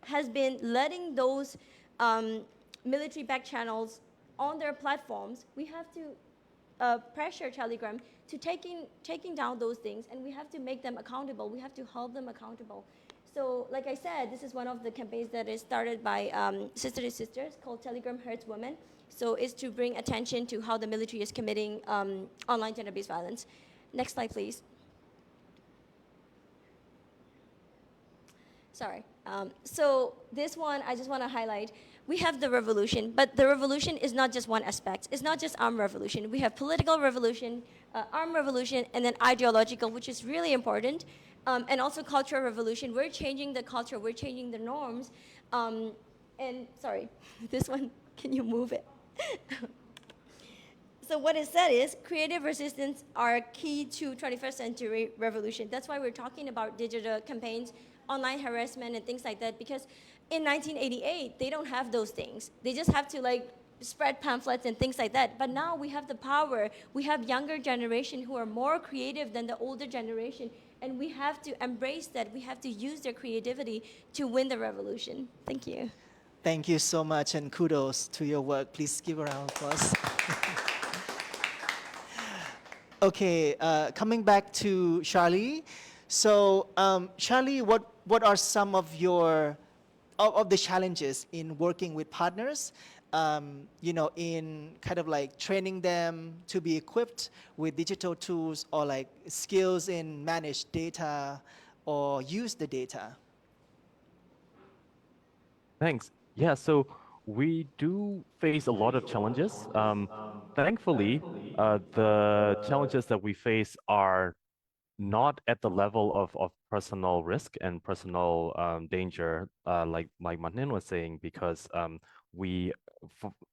has been letting those military back channels on their platforms, we have to pressure Telegram to taking down those things, and we have to make them accountable. We have to hold them accountable. So, like I said, this is one of the campaigns that is started by Sister to Sisters called Telegram Hurts Women. So, it's to bring attention to how the military is committing online gender-based violence. Next slide, please. Sorry. So this one, I just want to highlight. We have the revolution, but the revolution is not just one aspect. It's not just armed revolution. We have political revolution, armed revolution, and then ideological, which is really important, and also cultural revolution. We're changing the culture. We're changing the norms. And sorry, this one, can you move it? So what it said is creative resistance are key to 21st century revolution. That's why we're talking about digital campaigns, online harassment and things like that, because in 1988, they don't have those things. They just have to like spread pamphlets and things like that. But now we have the power. We have younger generation who are more creative than the older generation. And we have to embrace that. We have to use their creativity to win the revolution. Thank you. Thank you so much, and kudos to your work. Please give a round of applause. Okay, coming back to Charlie. So, Charlie, what are some of the challenges in working with partners? In kind of like training them to be equipped with digital tools or like skills in manage data or use the data. Thanks. Yeah, so we do face a lot of challenges. Thankfully, the challenges that we face are not at the level of personal risk and personal danger, like Manin was saying, because we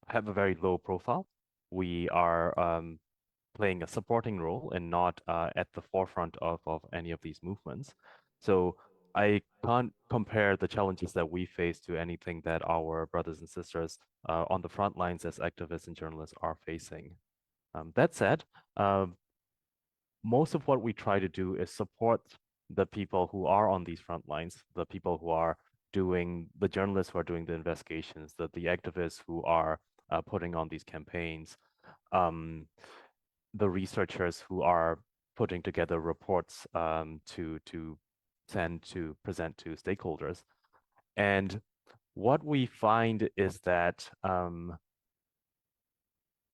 have a very low profile. We are playing a supporting role and not at the forefront of any of these movements. So I can't compare the challenges that we face to anything that our brothers and sisters on the front lines as activists and journalists are facing. That said, most of what we try to do is support the people who are on these front lines, the people who are doing, the journalists who are doing the investigations, the activists who are putting on these campaigns, the researchers who are putting together reports to send to present to stakeholders. And what we find is that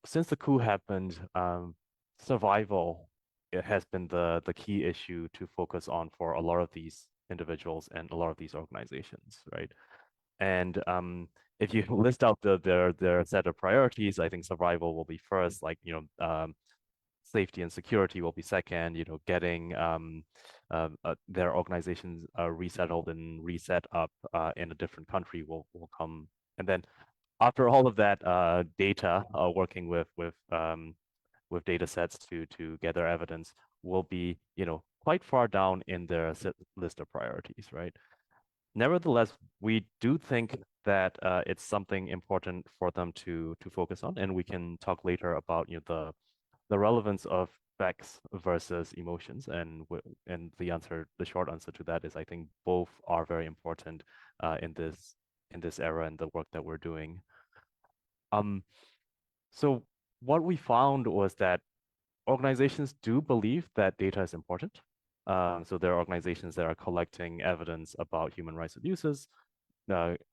since the coup happened, survival has been the key issue to focus on for a lot of these individuals and a lot of these organizations, right? And if you list out their set of priorities, I think survival will be first, like, safety and security will be second, getting their organizations resettled and reset up in a different country will come. And then after all of that, data, working with data sets to gather evidence will be, quite far down in their list of priorities, right? Nevertheless, we do think that it's something important for them to focus on, and we can talk later about the relevance of facts versus emotions, and the short answer to that is I think both are very important in this era and the work that we're doing. So what we found was that organizations do believe that data is important. So there are organizations that are collecting evidence about human rights abuses,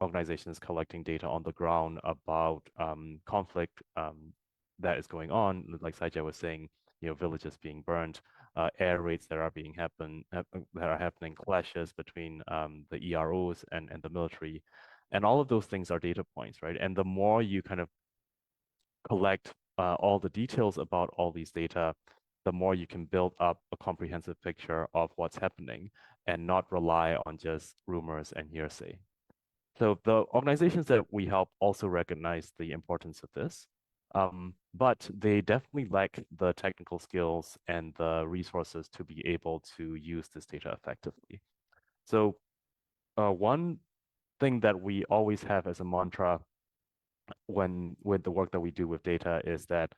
organizations collecting data on the ground about conflict that is going on, like Saijia was saying, villages being burned, air raids that are happening, clashes between the EROs and the military, and all of those things are data points, right? And the more you kind of collect all the details about all these data, the more you can build up a comprehensive picture of what's happening and not rely on just rumors and hearsay. So the organizations that we help also recognize the importance of this, but they definitely lack the technical skills and the resources to be able to use this data effectively. So one thing that we always have as a mantra with the work that we do with data is that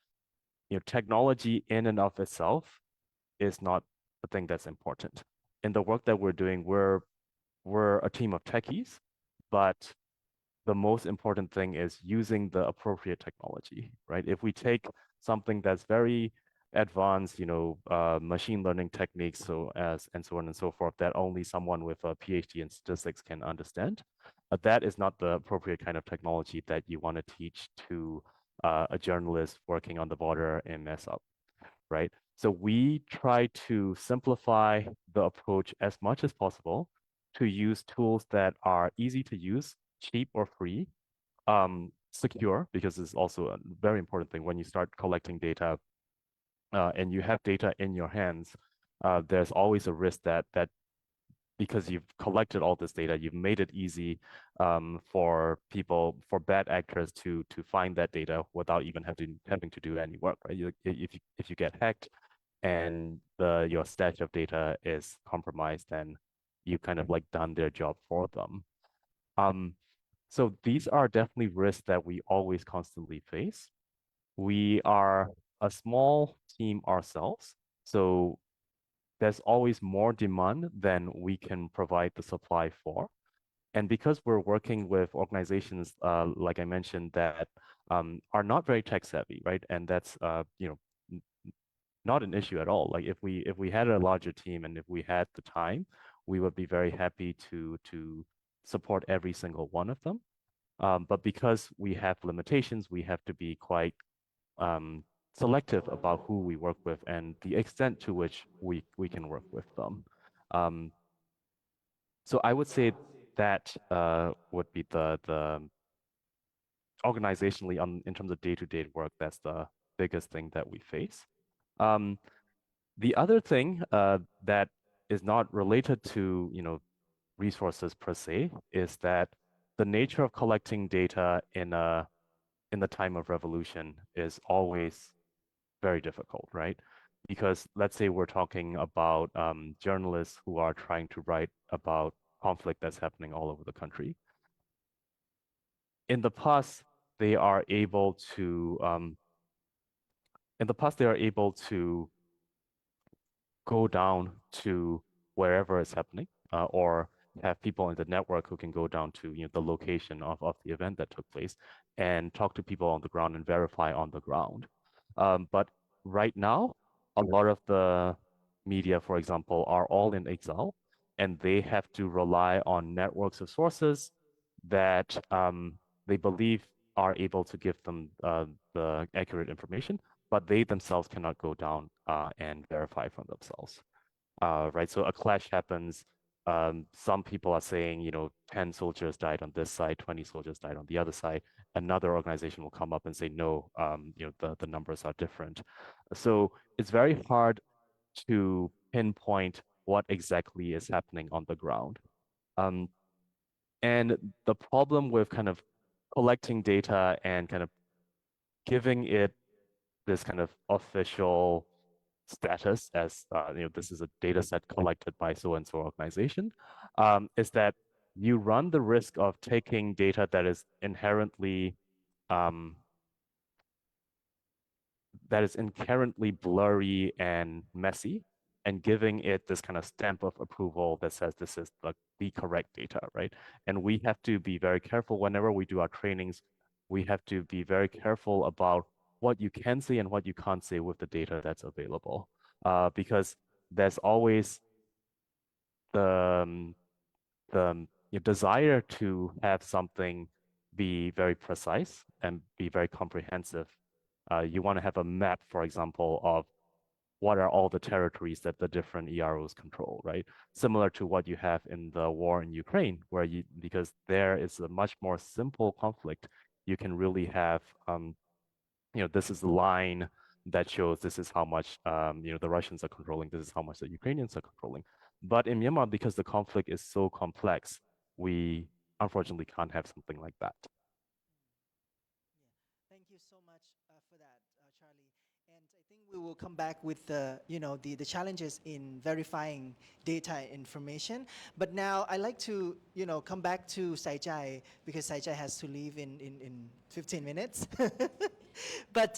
technology in and of itself is not the thing that's important. In the work that we're doing, we're we're a team of techies, but the most important thing is using the appropriate technology, right? If we take something that's very advanced, machine learning techniques, and so on and so forth, that only someone with a PhD in statistics can understand, that is not the appropriate kind of technology that you want to teach to a journalist working on the border in mess up, right? So we try to simplify the approach as much as possible to use tools that are easy to use, cheap or free, secure, because it's also a very important thing when you start collecting data and you have data in your hands. There's always a risk that because you've collected all this data, you've made it easy for bad actors to find that data without even having to do any work, right? If you get hacked and your stash of data is compromised, then you kind of like done their job for them. So these are definitely risks that we always constantly face. We are a small team ourselves, so there's always more demand than we can provide the supply for. And because we're working with organizations, like I mentioned, that are not very tech savvy, right? And that's not an issue at all. Like if we had a larger team and if we had the time, we would be very happy to support every single one of them. But because we have limitations, we have to be quite selective about who we work with and the extent to which we can work with them. Um, so I would say that would be the organizationally in terms of day-to-day work, that's the biggest thing that we face. Um, the other thing that is not related to resources per se is that the nature of collecting data in the time of revolution is always very difficult, right? Because let's say we're talking about journalists who are trying to write about conflict that's happening all over the country. In the past, they are able to go down to wherever it's happening, or have people in the network who can go down to the location of the event that took place and talk to people on the ground and verify on the ground. But right now, a lot of the media, for example, are all in exile, and they have to rely on networks of sources that they believe are able to give them the accurate information, but they themselves cannot go down and verify from themselves. Right? So a clash happens. Some people are saying, 10 soldiers died on this side, 20 soldiers died on the other side. Another organization will come up and say, no, the numbers are different. So it's very hard to pinpoint what exactly is happening on the ground. Um, and the problem with kind of collecting data and kind of giving it this kind of official status as this is a data set collected by so and so organization, is that you run the risk of taking data that is um, inherently blurry and messy and giving it this kind of stamp of approval that says this is the correct data, right? And we have to be very careful whenever we do our trainings. We have to be very careful about what you can say and what you can't say with the data that's available, because there's always the your desire to have something be very precise and be very comprehensive. You want to have a map, for example, of what are all the territories that the different EROs control, right? Similar to what you have in the war in Ukraine, because there is a much more simple conflict, you can really have, this is the line that shows this is how much, the Russians are controlling, this is how much the Ukrainians are controlling. But in Myanmar, because the conflict is so complex, we unfortunately can't have something like that. Thank you so much for that, Charlie. And I think we will come back with the challenges in verifying data and information. But now I like to come back to Saijai because Saijai has to leave in 15 minutes. But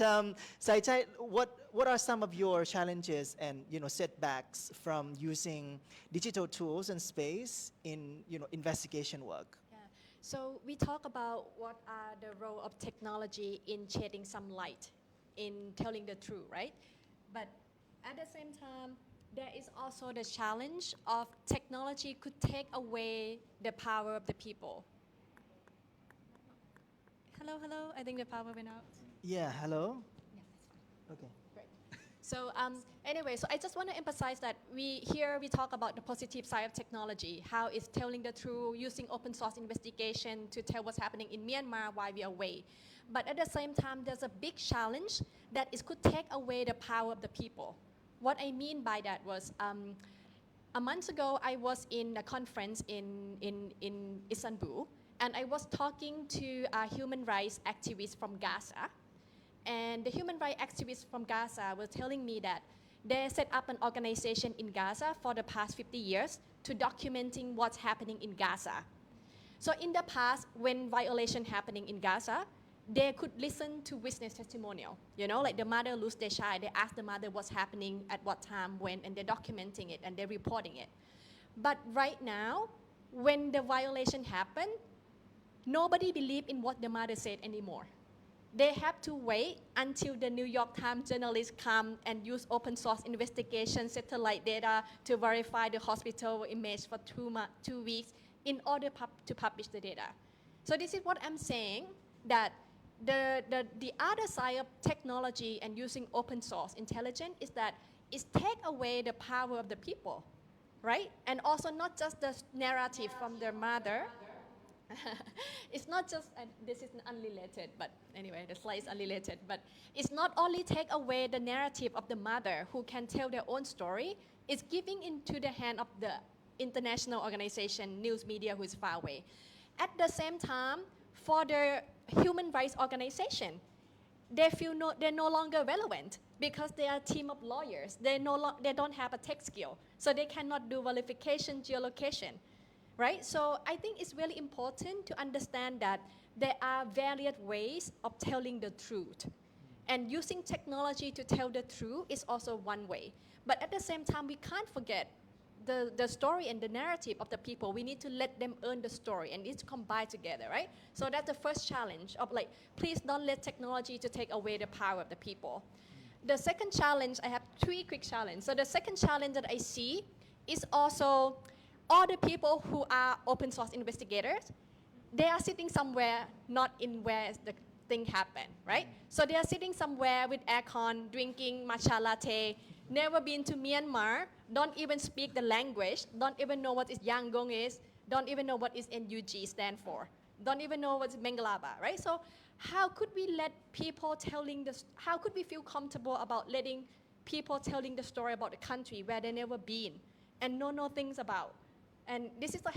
Saijai, what are some of your challenges and setbacks from using digital tools and space in investigation work? Yeah. So we talk about what are the role of technology in shedding some light, in telling the truth, right? But at the same time, there is also the challenge of technology could take away the power of the people. Hello, hello. I think the power went out. Yeah, hello? Yeah, that's fine. Okay. Great. So anyway, so I just want to emphasize that we talk about the positive side of technology, how it's telling the truth, using open source investigation to tell what's happening in Myanmar while we are away. But at the same time, there's a big challenge that it could take away the power of the people. What I mean by that was a month ago, I was in a conference in Istanbul, and I was talking to a human rights activist from Gaza. And the human rights activists from Gaza were telling me that they set up an organization in Gaza for the past 50 years to documenting what's happening in Gaza. So in the past, when violation happening in Gaza, they could listen to witness testimonial. Like the mother lose their child, they ask the mother what's happening at what time, when, and they're documenting it and they're reporting it. But right now, when the violation happened, nobody believe in what the mother said anymore. They have to wait until the New York Times journalists come and use open source investigation satellite data to verify the hospital image for 2 weeks in order to publish the data. So this is what I'm saying, that the other side of technology and using open source intelligence is that it take away the power of the people, right? And also not just the narrative from their mother. It's not just, this is unrelated, but anyway, the slide is unrelated. But it's not only take away the narrative of the mother who can tell their own story, it's giving into the hand of the international organization, news media who is far away. At the same time, for the human rights organization, they feel they're no longer relevant because they are a team of lawyers. They don't have a tech skill, so they cannot do verification, geolocation. Right? So I think it's really important to understand that there are various ways of telling the truth. And using technology to tell the truth is also one way. But at the same time, we can't forget the story and the narrative of the people. We need to let them earn the story, and it's combined together, right? So that's the first challenge of please don't let technology to take away the power of the people. The second challenge, I have 3 quick challenges. So the second challenge that I see is also all the people who are open source investigators, they are sitting somewhere not in where the thing happened, right? So they are sitting somewhere with aircon, drinking matcha latte, never been to Myanmar, don't even speak the language, don't even know what is Yangon is, don't even know what is NUG stand for, don't even know what is Mengalaba, right? So how could we let people telling this, how could we feel comfortable about letting people telling the story about the country where they never been and know things about? And this is a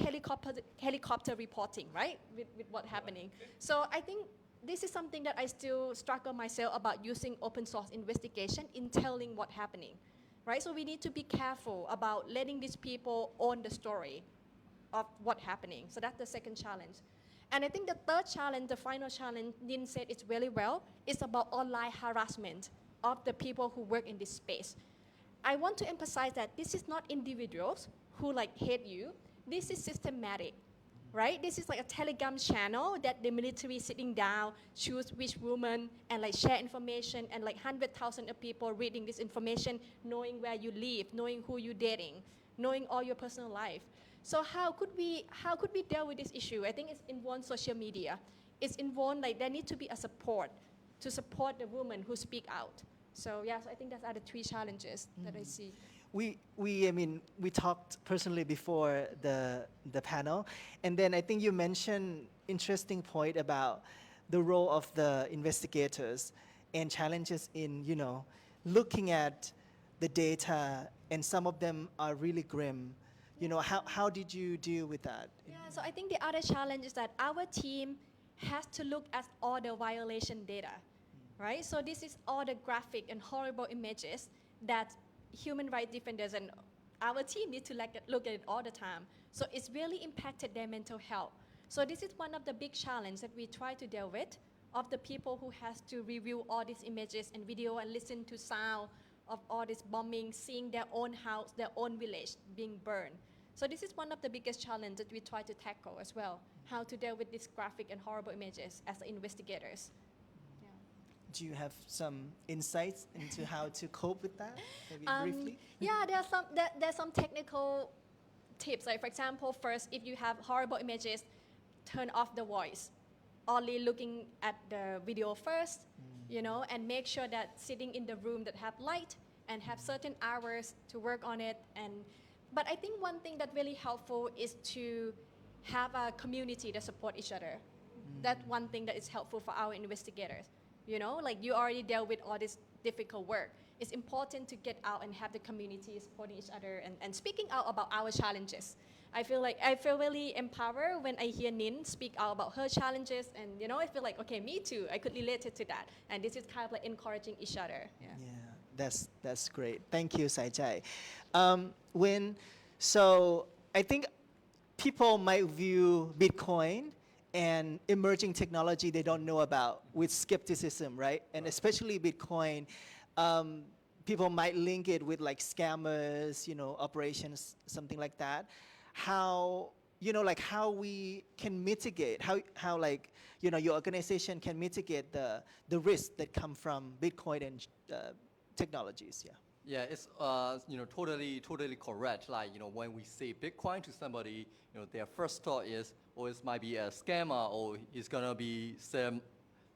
helicopter reporting, right, with what's happening. So I think this is something that I still struggle myself about using open source investigation in telling what's happening, right? So we need to be careful about letting these people own the story of what's happening. So that's the second challenge. And I think the third challenge, the final challenge, Nin said it really well, is about online harassment of the people who work in this space. I want to emphasize that this is not individuals who hate you. This is systematic, right? This is like a Telegram channel that the military sitting down, choose which woman and share information, and 100,000 of people reading this information, knowing where you live, knowing who you're dating, knowing all your personal life. So how could we deal with this issue? I think it's involved social media. It's involved there need to be a support to support the women who speak out. So I think those are the 3 challenges that I see. We talked personally before the panel, and then I think you mentioned interesting point about the role of the investigators and challenges in looking at the data, and some of them are really grim. How did you deal with that? Yeah, so I think the other challenge is that our team has to look at all the violation data, right? So this is all the graphic and horrible images that human rights defenders and our team need to look at it all the time. So it's really impacted their mental health. So this is one of the big challenges that we try to deal with of the people who has to review all these images and video and listen to sound of all this bombing, seeing their own house, their own village being burned. So this is one of the biggest challenges that we try to tackle as well, how to deal with these graphic and horrible images as investigators. Yeah. Do you have some insights into how to cope with that? Maybe briefly? Yeah, there's some technical tips. Like for example, first, if you have horrible images, turn off the voice. Only looking at the video first, and make sure that sitting in the room that have light and have certain hours to work on it. But I think one thing that really helpful is to have a community that support each other. That's one thing that is helpful for our investigators. Like you already dealt with all this difficult work. It's important to get out and have the community supporting each other and speaking out about our challenges. I feel really empowered when I hear Nin speak out about her challenges, and I feel like, okay, me too, I could relate it to that. And this is kind of like encouraging each other. Yeah, that's great. Thank you, Saijai. So I think people might view Bitcoin and emerging technology they don't know about with skepticism, right? And especially Bitcoin, people might link it with like scammers, operations, something like that. How we can mitigate, how your organization can mitigate the risks that come from Bitcoin and technologies, yeah. Yeah, it's totally correct. Like when we say Bitcoin to somebody, their first thought is, it might be a scammer, or it's gonna be some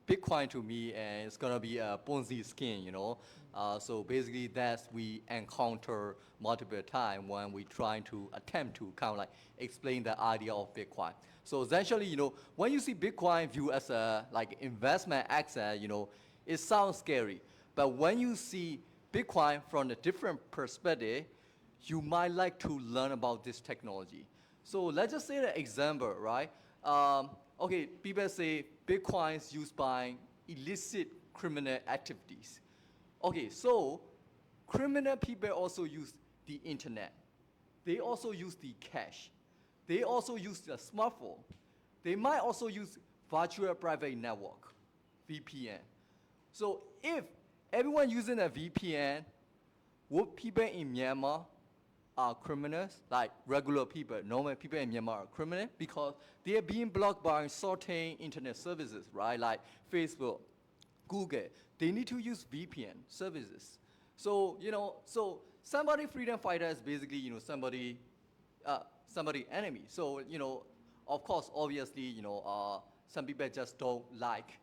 Bitcoin to me, and it's gonna be a Ponzi scheme. So basically, we encounter multiple times when we try to attempt to kind of like explain the idea of Bitcoin. So essentially, when you see Bitcoin viewed as a investment asset, it sounds scary, but when you see Bitcoin from a different perspective, you might like to learn about this technology. So let's just say an example, right? Okay, people say Bitcoin is used by illicit criminal activities. Okay, so criminal people also use the internet. They also use the cash. They also use the smartphone. They might also use virtual private network, VPN. So if everyone using a VPN, would people in Myanmar are criminals, like regular people, normal people in Myanmar are criminals because they are being blocked by certain internet services, right? Like Facebook, Google. They need to use VPN services. So, so somebody freedom fighter is basically, somebody enemy. So, of course, obviously, some people just don't like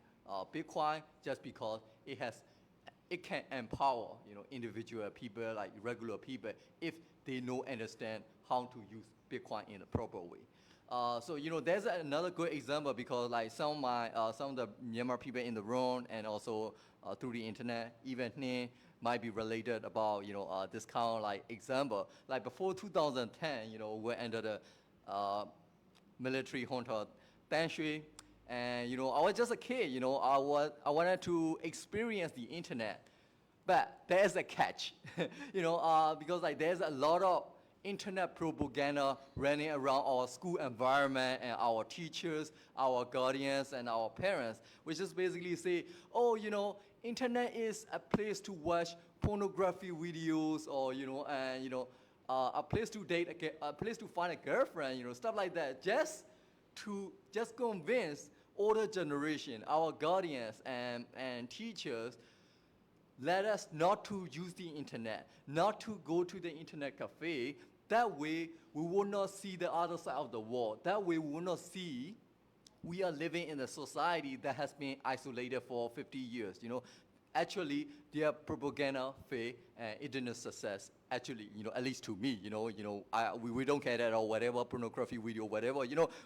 Bitcoin just because it can empower, individual people, like regular people, if they understand how to use Bitcoin in a proper way. So there's another good example because like some of the Myanmar people in the room and also through the internet, even here, might be related about this kind of like example. Like before 2010, we entered the military junta Tan Shui. And I was just a kid, I wanted to experience the internet, but there's a catch, because like there's a lot of internet propaganda running around our school environment and our teachers, our guardians, and our parents, which just basically say, internet is a place to watch pornography videos, or a place to date, a place to find a girlfriend, stuff like that, just convince older generation, our guardians and teachers, let us not to use the internet, not to go to the internet cafe. That way, we will not see the other side of the world. That way, we will not see we are living in a society that has been isolated for 50 years. Actually, their propaganda failed and it didn't success. Actually, at least to me, we don't care at all, whatever pornography video, whatever.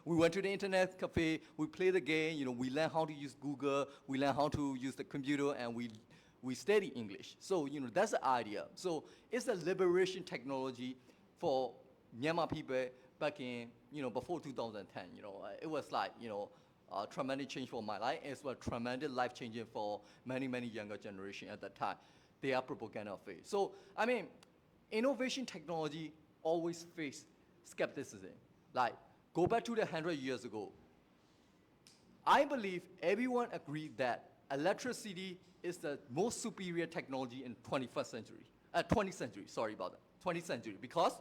We went to the internet cafe, we play the game, we learn how to use Google, we learn how to use the computer, and we study English. So, that's the idea. So it's a liberation technology for Myanmar people back in, before 2010. It was like, a tremendous change for my life. It was tremendous life changing for many, many younger generation at that time. They are propaganda phase. So, innovation technology always face skepticism. Like, go back to the 100 years ago. I believe everyone agreed that electricity is the most superior technology in 21st century, 20th century, sorry about that, 20th century, because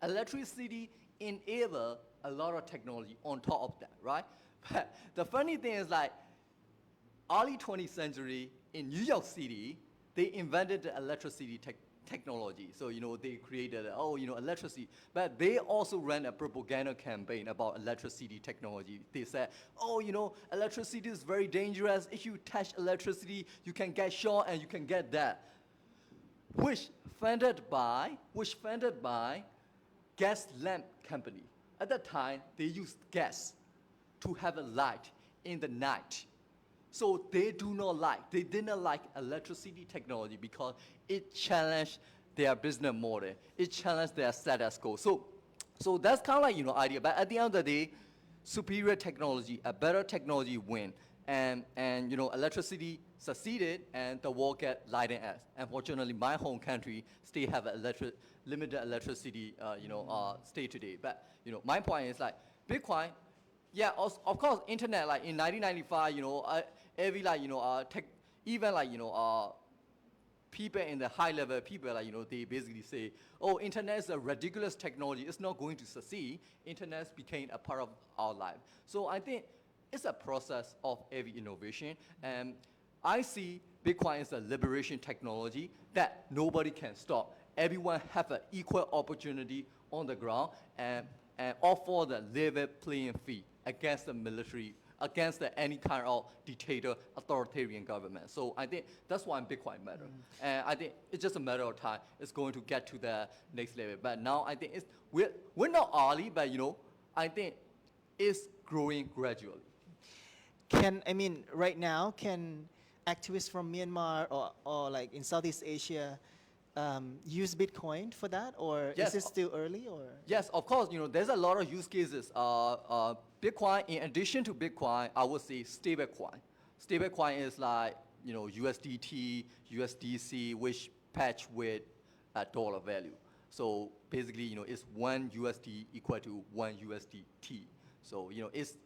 electricity enable a lot of technology on top of that, right? But the funny thing is like, early 20th century in New York City, they invented the electricity technology. So, they created, electricity. But they also ran a propaganda campaign about electricity technology. They said, electricity is very dangerous. If you touch electricity, you can get shot and you can get that. Which funded by gas lamp company. At that time, they used gas to have a light in the night. So they didn't like electricity technology because it challenged their business model. It challenged their status quo. So that's kind of like, idea. But at the end of the day, superior technology, a better technology win. And electricity succeeded and the world get lighting as. Unfortunately, my home country still have limited electricity, state today. But, my point is like, Bitcoin, yeah, of course, internet, like in 1995, every people in the high level, people they basically say, oh, internet is a ridiculous technology. It's not going to succeed. Internet became a part of our life. So I think it's a process of every innovation. And I see Bitcoin as a liberation technology that nobody can stop. Everyone have an equal opportunity on the ground and offer the level playing field against the military, against any kind of dictator, authoritarian government. So I think that's why Bitcoin matters. And I think it's just a matter of time. It's going to get to the next level. But now I think we're not early, but I think it's growing gradually. Right now, can activists from Myanmar or like in Southeast Asia use Bitcoin for that, or Yes. is it still early? Or Yes, of course. There's a lot of use cases. Bitcoin, in addition to Bitcoin, I would say stablecoin. Stablecoin is like USDT, USDC, which patch with a dollar value. So basically, it's one USD equal to one USDT. So it's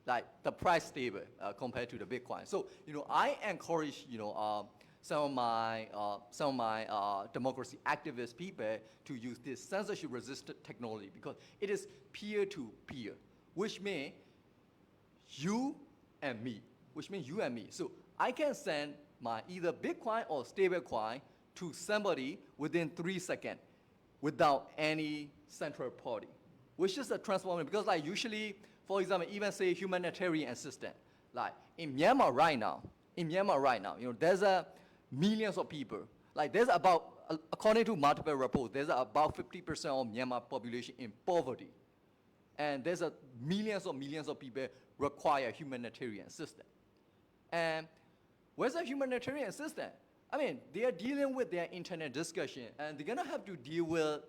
like the price stable compared to the Bitcoin. So I encourage some of my democracy activist people to use this censorship-resistant technology because it is peer-to-peer, which means you and me. So I can send my either Bitcoin or stablecoin to somebody within 3 seconds without any central party, which is a transformation. Because like usually, for example, even say humanitarian assistance, like in Myanmar right now, there's millions of people. Like there's about, according to multiple reports, there's about 50% of Myanmar population in poverty. And there's millions of people require humanitarian assistance. And where's the humanitarian assistance? They are dealing with their internet discussion, and they're gonna have to deal with,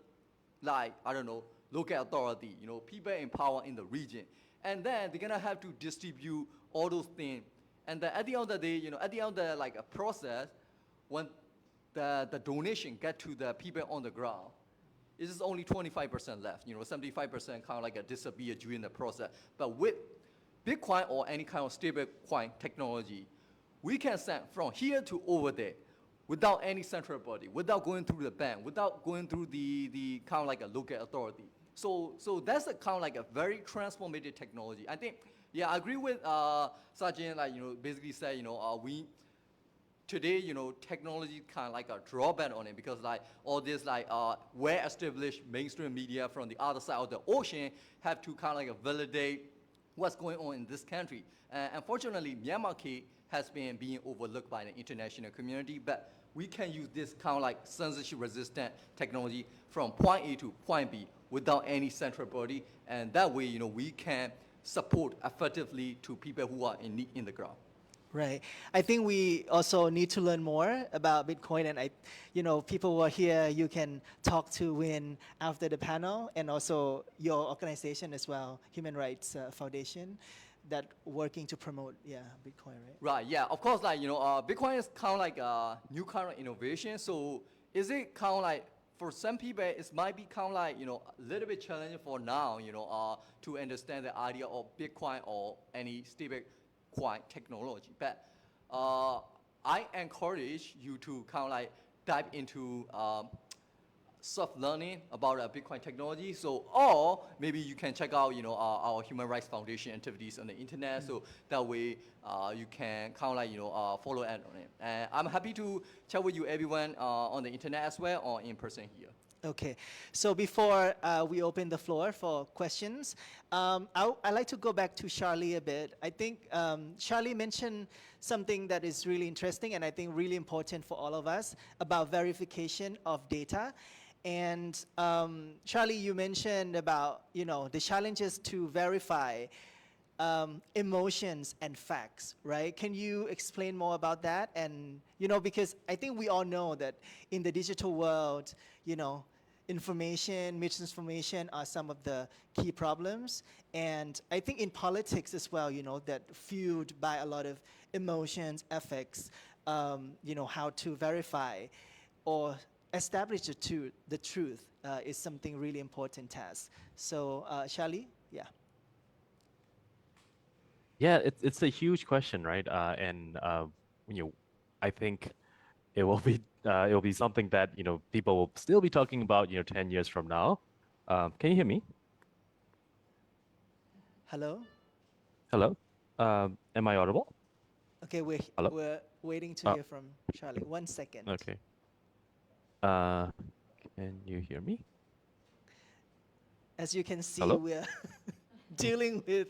local authority, people in power in the region. And then they're gonna have to distribute all those things. And then at the end of the day, at the end of the process, when the donation get to the people on the ground, it is only 25% left. 75% kind of like disappear during the process. But with Bitcoin or any kind of stable coin technology, we can send from here to over there without any central body, without going through the bank, without going through the kind of like a local authority. So that's a kind of like a very transformative technology. I think, I agree with Sajin, basically say, we today, technology kind of like a drawback on it because like all this well-established mainstream media from the other side of the ocean have to kind of like validate what's going on in this country. Unfortunately, Myanmar case has been being overlooked by the international community, but we can use this kind of like censorship-resistant technology from point A to point B without any central body, and that way, we can support effectively to people who are in need in the ground. Right. I think we also need to learn more about Bitcoin, and people who are here, you can talk to Win after the panel, and also your organization as well, Human Rights Foundation, that working to promote, Bitcoin, right? Right. Yeah. Of course, Bitcoin is kind of like a new kind of innovation. So is it kind of like for some people, it might be kind of like, a little bit challenging for now, to understand the idea of Bitcoin or any stablecoin technology. But I encourage you to kind of like dive into self-learning about Bitcoin technology. So, or maybe you can check out, our Human Rights Foundation activities on the internet. So that way, you can kind of like, follow on it. And I'm happy to chat with you, everyone, on the internet as well or in person here. Okay, so before we open the floor for questions, I'd like to go back to Charlie a bit. I think Charlie mentioned something that is really interesting and I think really important for all of us about verification of data. And Charlie, you mentioned about the challenges to verify emotions and facts, right? Can you explain more about that? And because I think we all know that in the digital world, information, misinformation are some of the key problems. And I think in politics as well, that fueled by a lot of emotions, affects, how to verify or establish the truth is something really important task. So Charlie, yeah. Yeah, it's a huge question, right? I think it will be something that people will still be talking about 10 years from now. Can you hear me? Hello? Hello? Am I audible? Okay, Hello? we're waiting to hear from Charlie. 1 second. Okay. Uh, can you hear me? As you can see, Hello? we're dealing with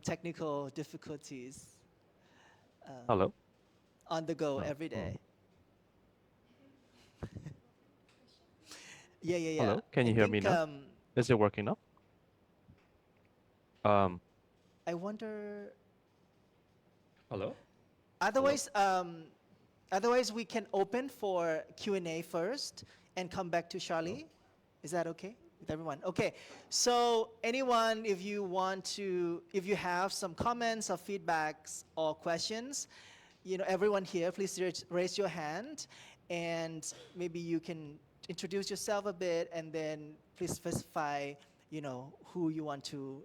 technical difficulties Hello? on the go Oh, every oh. day. Yeah. Hello? Can you I hear me think, now? Is it working now? I wonder. Hello? Otherwise, otherwise we can open for Q&A first and come back to Charlie. Is that okay with everyone? Okay. So anyone, if you have some comments or feedbacks or questions, everyone here, please raise your hand, and maybe you can introduce yourself a bit, and then please specify, who you want to,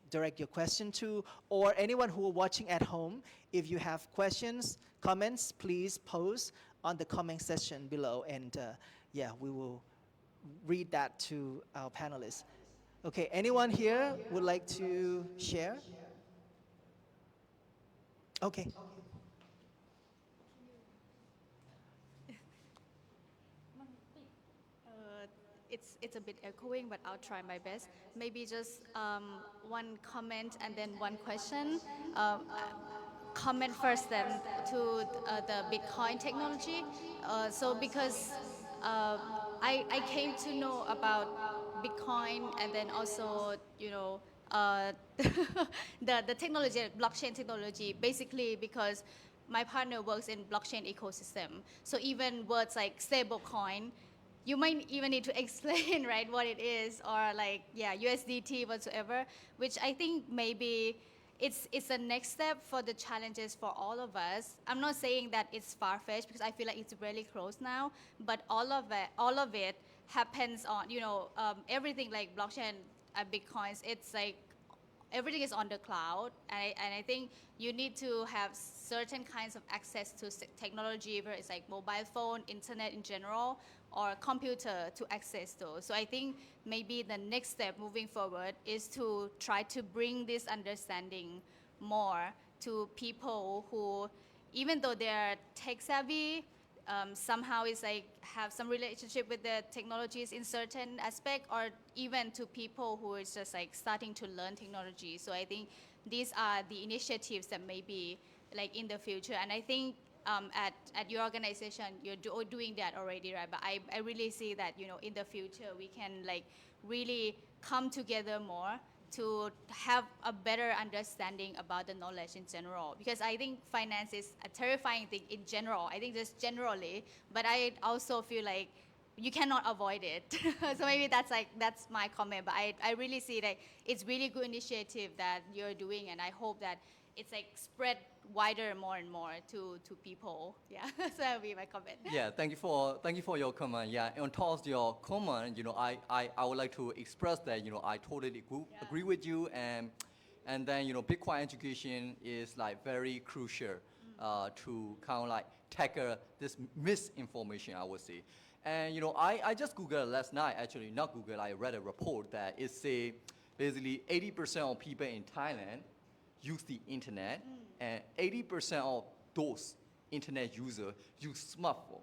direct your question to, or anyone who are watching at home, if you have questions, comments, please post on the comment section below, and we will read that to our panelists. Okay, anyone here would like to share? Okay. It's a bit echoing, but I'll try my best. Maybe just one comment and then one question. Comment first, then to the Bitcoin technology. So because I came to know about Bitcoin and then also the technology, blockchain technology, basically because my partner works in blockchain ecosystem. So even words like stablecoin, you might even need to explain, right, what it is, or like, USDT, whatsoever, which I think maybe it's the next step for the challenges for all of us. I'm not saying that it's far-fetched because I feel like it's really close now, but all of it happens on, everything like blockchain and Bitcoins, it's like everything is on the cloud, and I think you need to have certain kinds of access to technology, where it's like mobile phone, internet in general, or computer to access those. So I think maybe the next step moving forward is to try to bring this understanding more to people who, even though they're tech savvy, somehow it's like have some relationship with the technologies in certain aspect, or even to people who is just like starting to learn technology. So I think these are the initiatives that maybe like in the future, and I think at your organization you're doing that already, right? But I really see that in the future we can like really come together more to have a better understanding about the knowledge in general. Because I think finance is a terrifying thing in general. I think just generally, but I also feel like you cannot avoid it. So maybe that's my comment. But I really see that it's really good initiative that you're doing, and I hope that it's like spread wider more and more to people. Yeah, so that would be my comment. Yeah, thank you for your comment. Yeah, and on top of your comment, I would like to express that I totally agree with you, and then Bitcoin education is like very crucial to kind of like tackle this misinformation, I would say. And I just Googled last night, actually not Google, I read a report that it say basically 80% of people in Thailand use the internet, and 80% of those internet users use smartphone.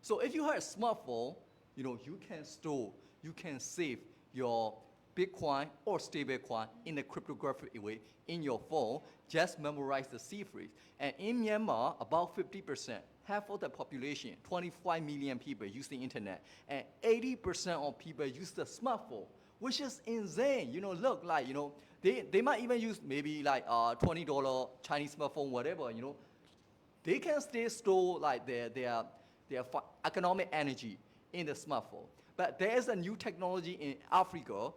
So if you have a smartphone, you can store, you can save your Bitcoin or stablecoin in a cryptographic way in your phone. Just memorize the cipher. And in Myanmar, about 50%, half of the population, 25 million people use the internet, and 80% of people use the smartphone, which is insane. Look, like, they might even use maybe like $20 Chinese smartphone, whatever, They can still store like their economic energy in the smartphone. But there is a new technology in Africa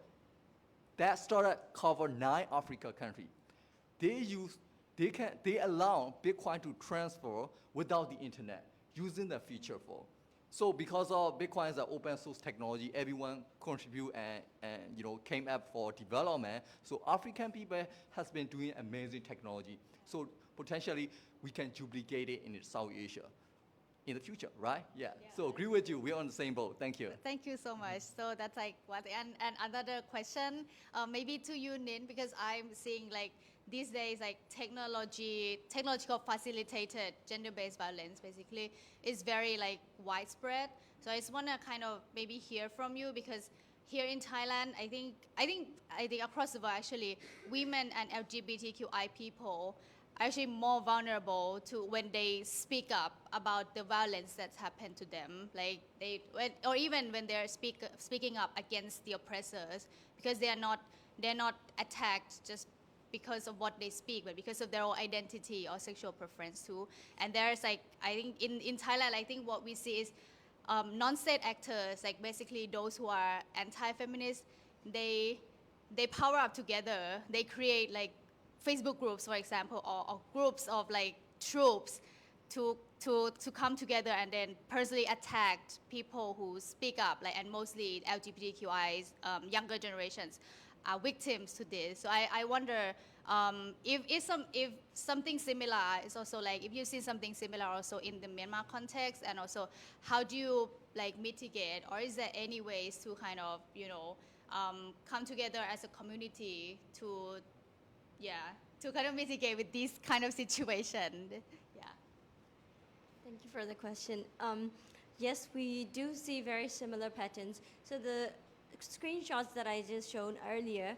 that started cover 9 Africa countries. They allow Bitcoin to transfer without the internet using the feature phone. So because of Bitcoin is an open source technology, everyone contribute and came up for development. So African people has been doing amazing technology. So potentially we can duplicate it in South Asia in the future, right? Yeah. So agree with you. We're on the same boat. Thank you. Thank you so much. So that's like what, and another question, maybe to you, Nin, because I'm seeing like these days, like technological facilitated gender-based violence basically is very like widespread. So I just want to kind of maybe hear from you, because here in Thailand, I think across the board actually, women and LGBTQI people are actually more vulnerable to when they speak up about the violence that's happened to them, like or even when they're speaking up against the oppressors, because they're not attacked just because of what they speak, but because of their own identity or sexual preference too. And there's like, I think in Thailand, I think what we see is non-state actors, like basically those who are anti-feminist, they power up together. They create like Facebook groups, for example, or groups of like troops to come together and then personally attack people who speak up, like, and mostly LGBTQIs, younger generations are victims to this. So I wonder if something similar is also like, if you see something similar also in the Myanmar context, and also how do you like mitigate, or is there any ways to kind of come together as a community to kind of mitigate with this kind of situation? Yeah. Thank you for the question. Yes, we do see very similar patterns. So the screenshots that I just shown earlier,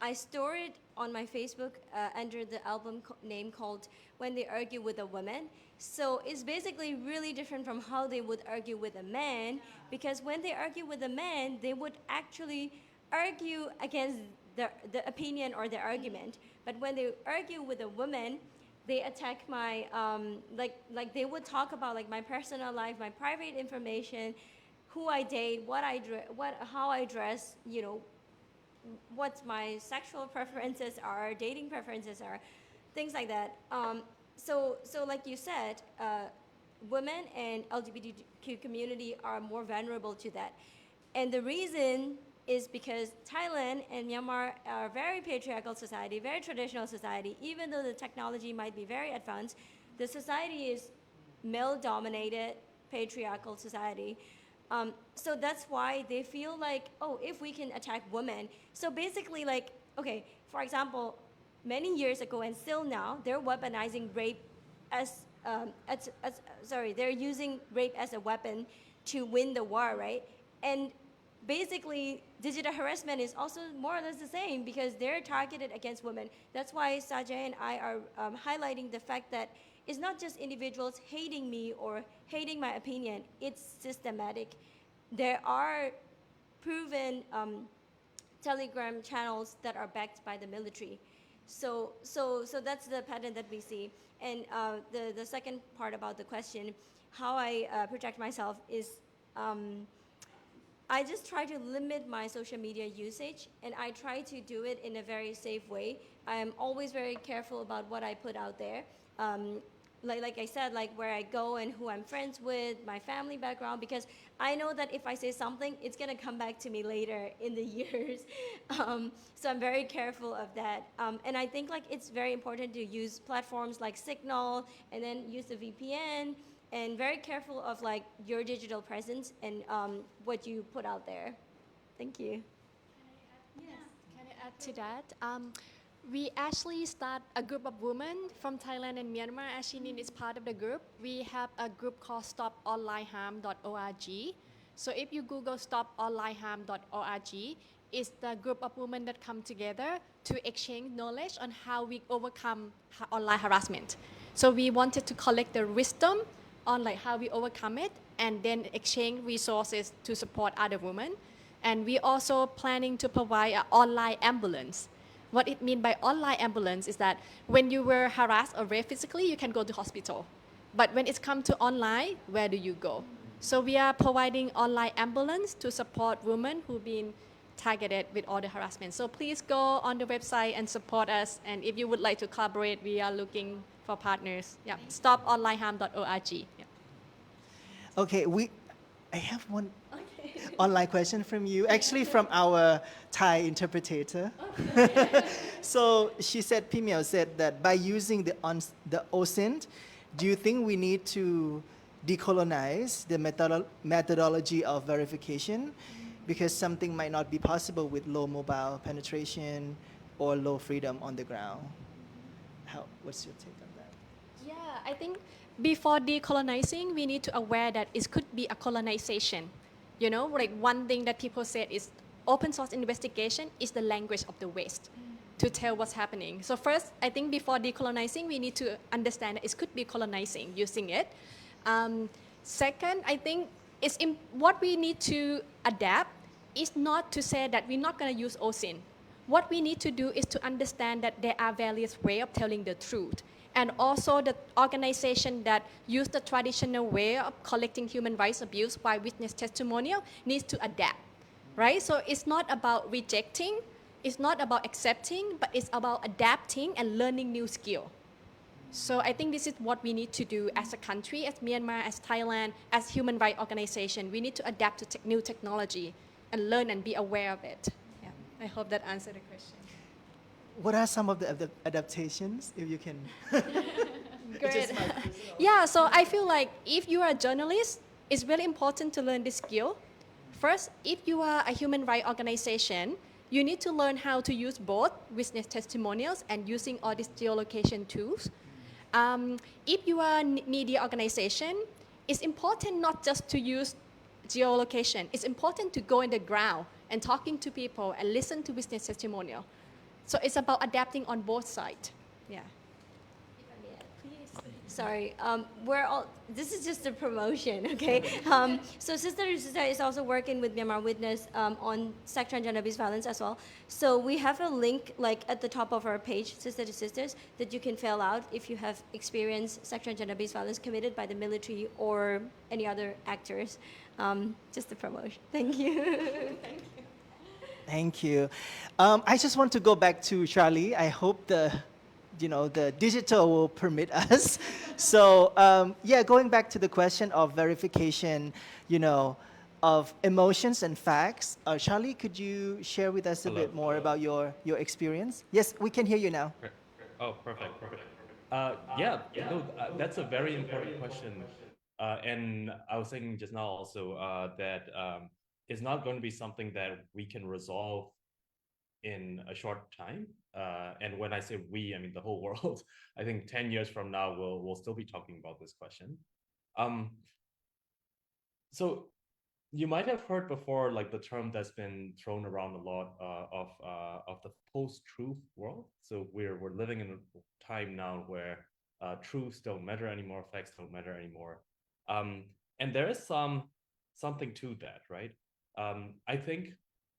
I store it on my Facebook under the album name called When They Argue with a Woman. So it's basically really different from how they would argue with a man, because when they argue with a man, they would actually argue against the opinion or the argument. But when they argue with a woman, they attack my, like they would talk about like my personal life, my private information, who I date, how I dress, what my sexual preferences are, dating preferences are, things like that. So like you said, women and LGBTQ community are more vulnerable to that. And the reason is because Thailand and Myanmar are a very patriarchal society, very traditional society. Even though the technology might be very advanced, the society is male-dominated, patriarchal society. So that's why they feel like, oh, if we can attack women. So basically like, okay, for example, many years ago and still now, they're weaponizing rape they're using rape as a weapon to win the war, right? And basically, digital harassment is also more or less the same, because they're targeted against women. That's why Sajay and I are highlighting the fact that it's not just individuals hating me or hating my opinion, it's systematic. There are proven Telegram channels that are backed by the military. So that's the pattern that we see. And the second part about the question, how I protect myself is I just try to limit my social media usage, and I try to do it in a very safe way. I am always very careful about what I put out there. Um, like I said, like where I go and who I'm friends with, my family background, because I know that if I say something, it's gonna come back to me later in the years. So I'm very careful of that. And I think like it's very important to use platforms like Signal and then use the VPN and very careful of like your digital presence and what you put out there. Thank you. Can I add to that? We actually start a group of women from Thailand and Myanmar. Ashinin is part of the group. We have a group called stoponlineharm.org. So if you Google stoponlineharm.org, it's the group of women that come together to exchange knowledge on how we overcome online harassment. So we wanted to collect the wisdom on like how we overcome it and then exchange resources to support other women. And we also planning to provide an online ambulance. What it means by online ambulance is that when you were harassed or raped physically, you can go to hospital. But when it's come to online, where do you go? So we are providing online ambulance to support women who've been targeted with all the harassment. So please go on the website and support us. And if you would like to collaborate, we are looking for partners. Yeah, stoponlineharm.org. Yeah. Okay, I have one online question from you, actually from our Thai interpreter. So she said, Pimeo said that by using the OSINT, do you think we need to decolonize the methodology of verification? Because something might not be possible with low mobile penetration or low freedom on the ground. What's your take on that? Yeah, I think before decolonizing, we need to aware that it could be a colonization. You know, like one thing that people said is open source investigation is the language of the West to tell what's happening. So first, I think before decolonizing, we need to understand that it could be colonizing using it. Second, I think what we need to adapt is not to say that we're not going to use OSINT. What we need to do is to understand that there are various ways of telling the truth. And also the organization that use the traditional way of collecting human rights abuse by witness testimonial needs to adapt, right? So it's not about rejecting, it's not about accepting, but it's about adapting and learning new skill. So I think this is what we need to do as a country, as Myanmar, as Thailand, as human rights organization. We need to adapt to new technology and learn and be aware of it. Yeah, I hope that answered the question. What are some of the adaptations, if you can? Great. Yeah, so I feel like if you are a journalist, it's really important to learn this skill. First, if you are a human rights organization, you need to learn how to use both witness testimonials and using all these geolocation tools. If you are a media organization, it's important not just to use geolocation. It's important to go in the ground and talking to people and listen to witness testimonial. So it's about adapting on both sides. Yeah. Sorry, this is just a promotion, okay? So Sister to Sister is also working with Myanmar Witness on sexual and gender-based violence as well. So we have a link like at the top of our page, Sister to Sisters, that you can fill out if you have experienced sexual and gender-based violence committed by the military or any other actors. Just a promotion. Thank you. Thank you. I just want to go back to Charlie. I hope the digital will permit us. So going back to the question of verification, of emotions and facts. Charlie, could you share with us a bit more about your experience? Yes, we can hear you now. Oh, perfect. That's a very important question. And I was thinking just now also that it's not going to be something that we can resolve in a short time. And when I say we, I mean the whole world. I think 10 years from now, we'll still be talking about this question. So you might have heard before, like the term that's been thrown around a lot of the post-truth world. So we're living in a time now where truths don't matter anymore, facts don't matter anymore, and there is something to that, right? I think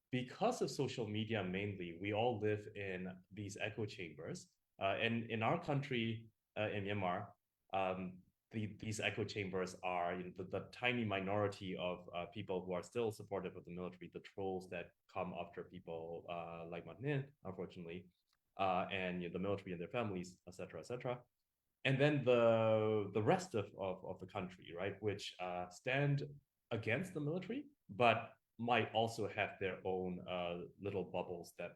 because of social media mainly, we all live in these echo chambers, and in our country, in Myanmar, these echo chambers are the tiny minority of people who are still supportive of the military, the trolls that come after people like Madnin, unfortunately, and the military and their families, etc., etc. And then the rest of the country, right, which stand against the military, but might also have their own little bubbles that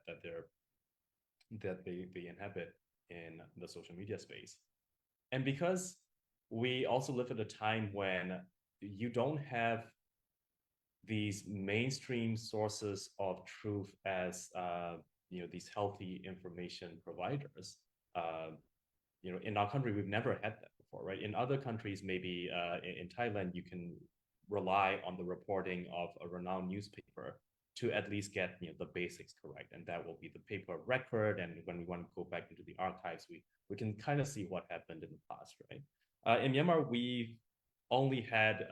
they inhabit in the social media space. And because we also live at a time when you don't have these mainstream sources of truth as these healthy information providers. In our country, we've never had that before, right? In other countries, maybe in Thailand, you can rely on the reporting of a renowned newspaper to at least get the basics correct, and that will be the paper record. And when we want to go back into the archives, we can kind of see what happened in the past, right? In Myanmar, we only had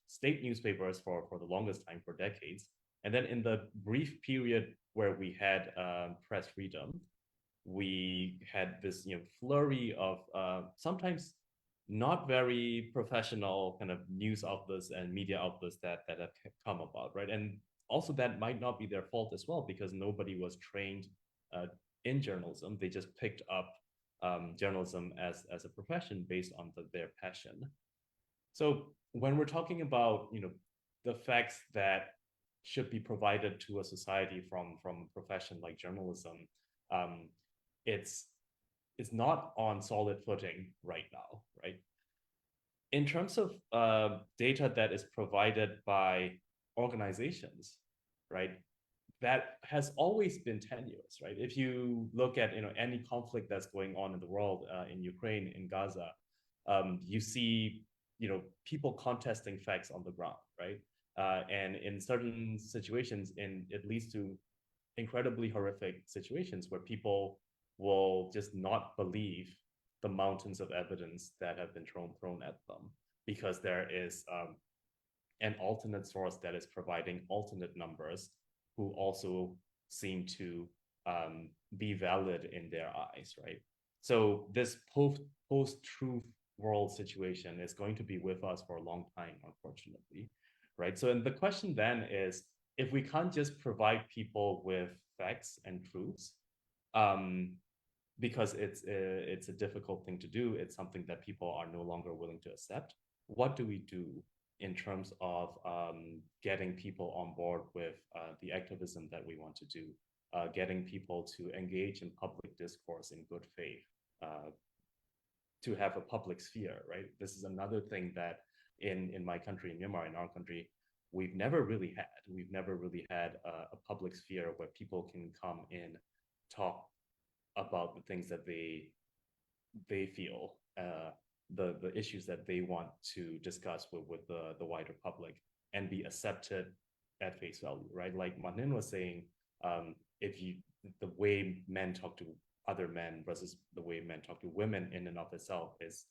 state newspapers for the longest time, for decades, and then in the brief period where we had press freedom, we had this flurry of sometimes not very professional kind of news outlets and media outlets that have come about, right? And also that might not be their fault as well, because nobody was trained in journalism. They just picked up journalism as a profession based on their passion. So when we're talking about the facts that should be provided to a society from a profession like journalism, it's not on solid footing right now, right? In terms of data that is provided by organizations, right, that has always been tenuous, right? If you look at any conflict that's going on in the world, in Ukraine, in Gaza, you see people contesting facts on the ground, right? And in certain situations, it leads to incredibly horrific situations where people will just not believe the mountains of evidence that have been thrown at them, because there is an alternate source that is providing alternate numbers, who also seem to be valid in their eyes, right? So this post-truth world situation is going to be with us for a long time, unfortunately, right? So, and the question then is, if we can't just provide people with facts and truths, because it's a difficult thing to do, it's something that people are no longer willing to accept, what do we do in terms of getting people on board with the activism that we want to do, getting people to engage in public discourse in good faith, to have a public sphere, right? This is another thing that in my country, in Myanmar, in our country, we've never really had. We've never really had a public sphere where people can come in, talk about the things that they feel, the issues that they want to discuss with the wider public, and be accepted at face value, right? Like Manin was saying, if you the way men talk to other men versus the way men talk to women in and of itself is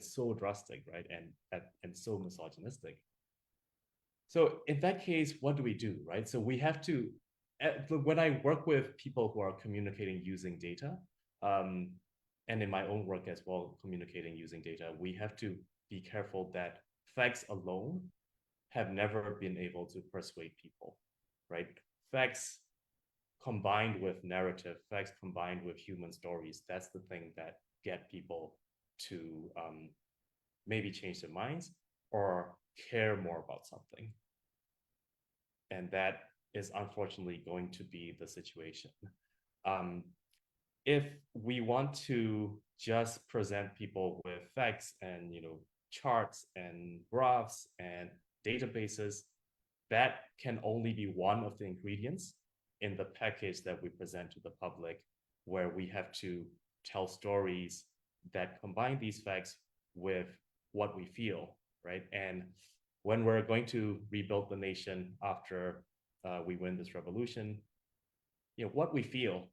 so drastic, right? And so misogynistic. So in that case, what do we do, right? So we have to, when I work with people who are communicating using data, and in my own work as well, communicating using data, we have to be careful that facts alone have never been able to persuade people, right? Facts combined with narrative, facts combined with human stories, that's the thing that get people to maybe change their minds or care more about something. And that is unfortunately going to be the situation. If we want to just present people with facts and charts and graphs and databases, that can only be one of the ingredients in the package that we present to the public, where we have to tell stories that combine these facts with what we feel, right? And when we're going to rebuild the nation after we win this revolution, what we feel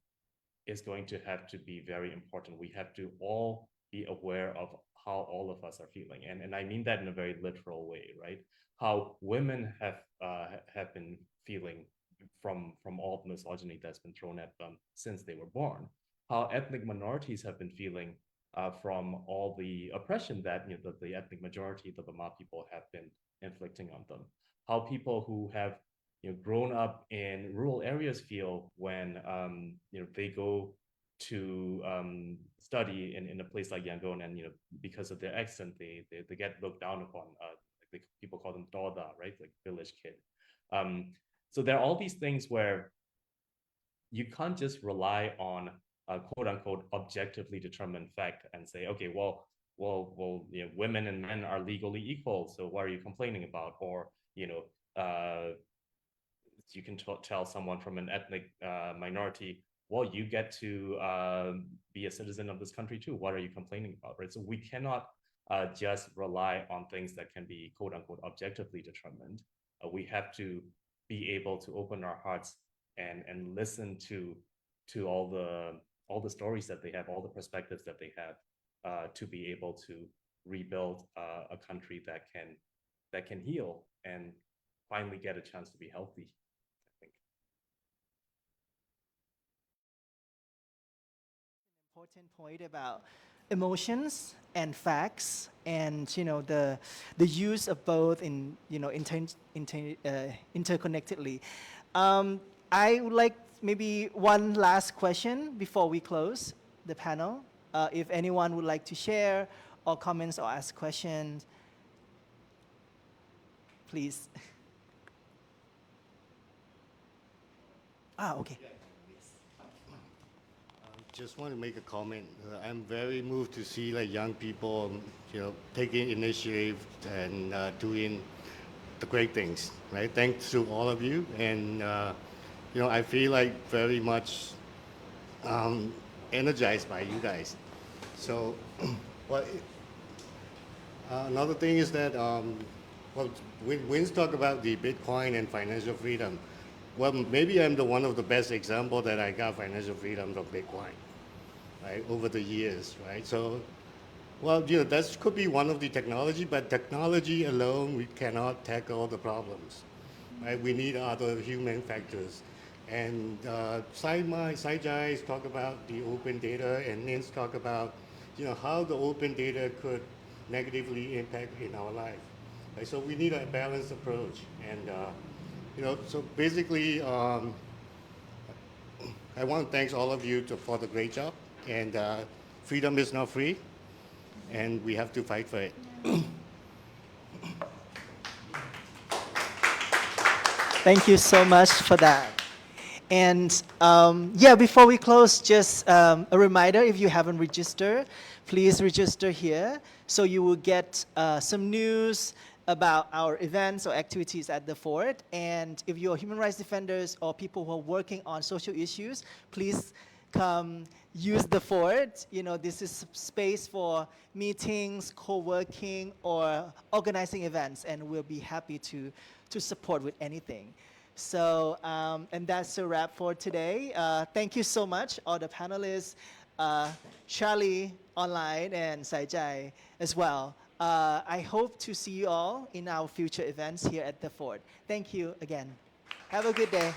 is going to have to be very important. We have to all be aware of how all of us are feeling, and I mean that in a very literal way, right? How women have been feeling from all the misogyny that's been thrown at them since they were born. How ethnic minorities have been feeling from all the oppression that the ethnic majority, the Burma people, have been inflicting on them. How people who have grown up in rural areas feel when they go to study in a place like Yangon, and because of their accent, they get looked down upon. People call them Doda, right? Like village kid. So there are all these things where you can't just rely on a quote unquote objectively determined fact and say, okay, women and men are legally equal, so what are you complaining about? Or you can tell someone from an ethnic minority, well, you get to be a citizen of this country too. What are you complaining about, right? So we cannot just rely on things that can be quote unquote objectively determined. We have to be able to open our hearts and listen to all the stories that they have, all the perspectives that they have, to be able to rebuild a country that can heal and finally get a chance to be healthy. Important point about emotions and facts, and the use of both in interconnectedly. I would like maybe one last question before we close the panel. If anyone would like to share or comments or ask questions, please. Okay. Just want to make a comment. I'm very moved to see like young people, taking initiative and doing the great things, right? Thanks to all of you, and I feel like very much energized by you guys. So, another thing is that when Wins talk about the Bitcoin and financial freedom, well, maybe I'm the one of the best example that I got financial freedom from Bitcoin, right, over the years, right? So, well, that could be one of the technology, but technology alone, we cannot tackle all the problems, right? We need other human factors. And Saijai talk about the open data, and Nins talk about, how the open data could negatively impact in our life. Right? So we need a balanced approach. And, so basically, I want to thank all of you for the great job. And freedom is not free, and we have to fight for it. Thank you so much for that. And before we close, just a reminder, if you haven't registered, please register here so you will get some news about our events or activities at the fort. And if you're human rights defenders or people who are working on social issues, please come use the fort. This is space for meetings, co-working, or organizing events, and we'll be happy to support with anything. So, and that's a wrap for today. Thank you so much, all the panelists, Charlie online, and Saijai as well. I hope to see you all in our future events here at the fort. Thank you again. Have a good day.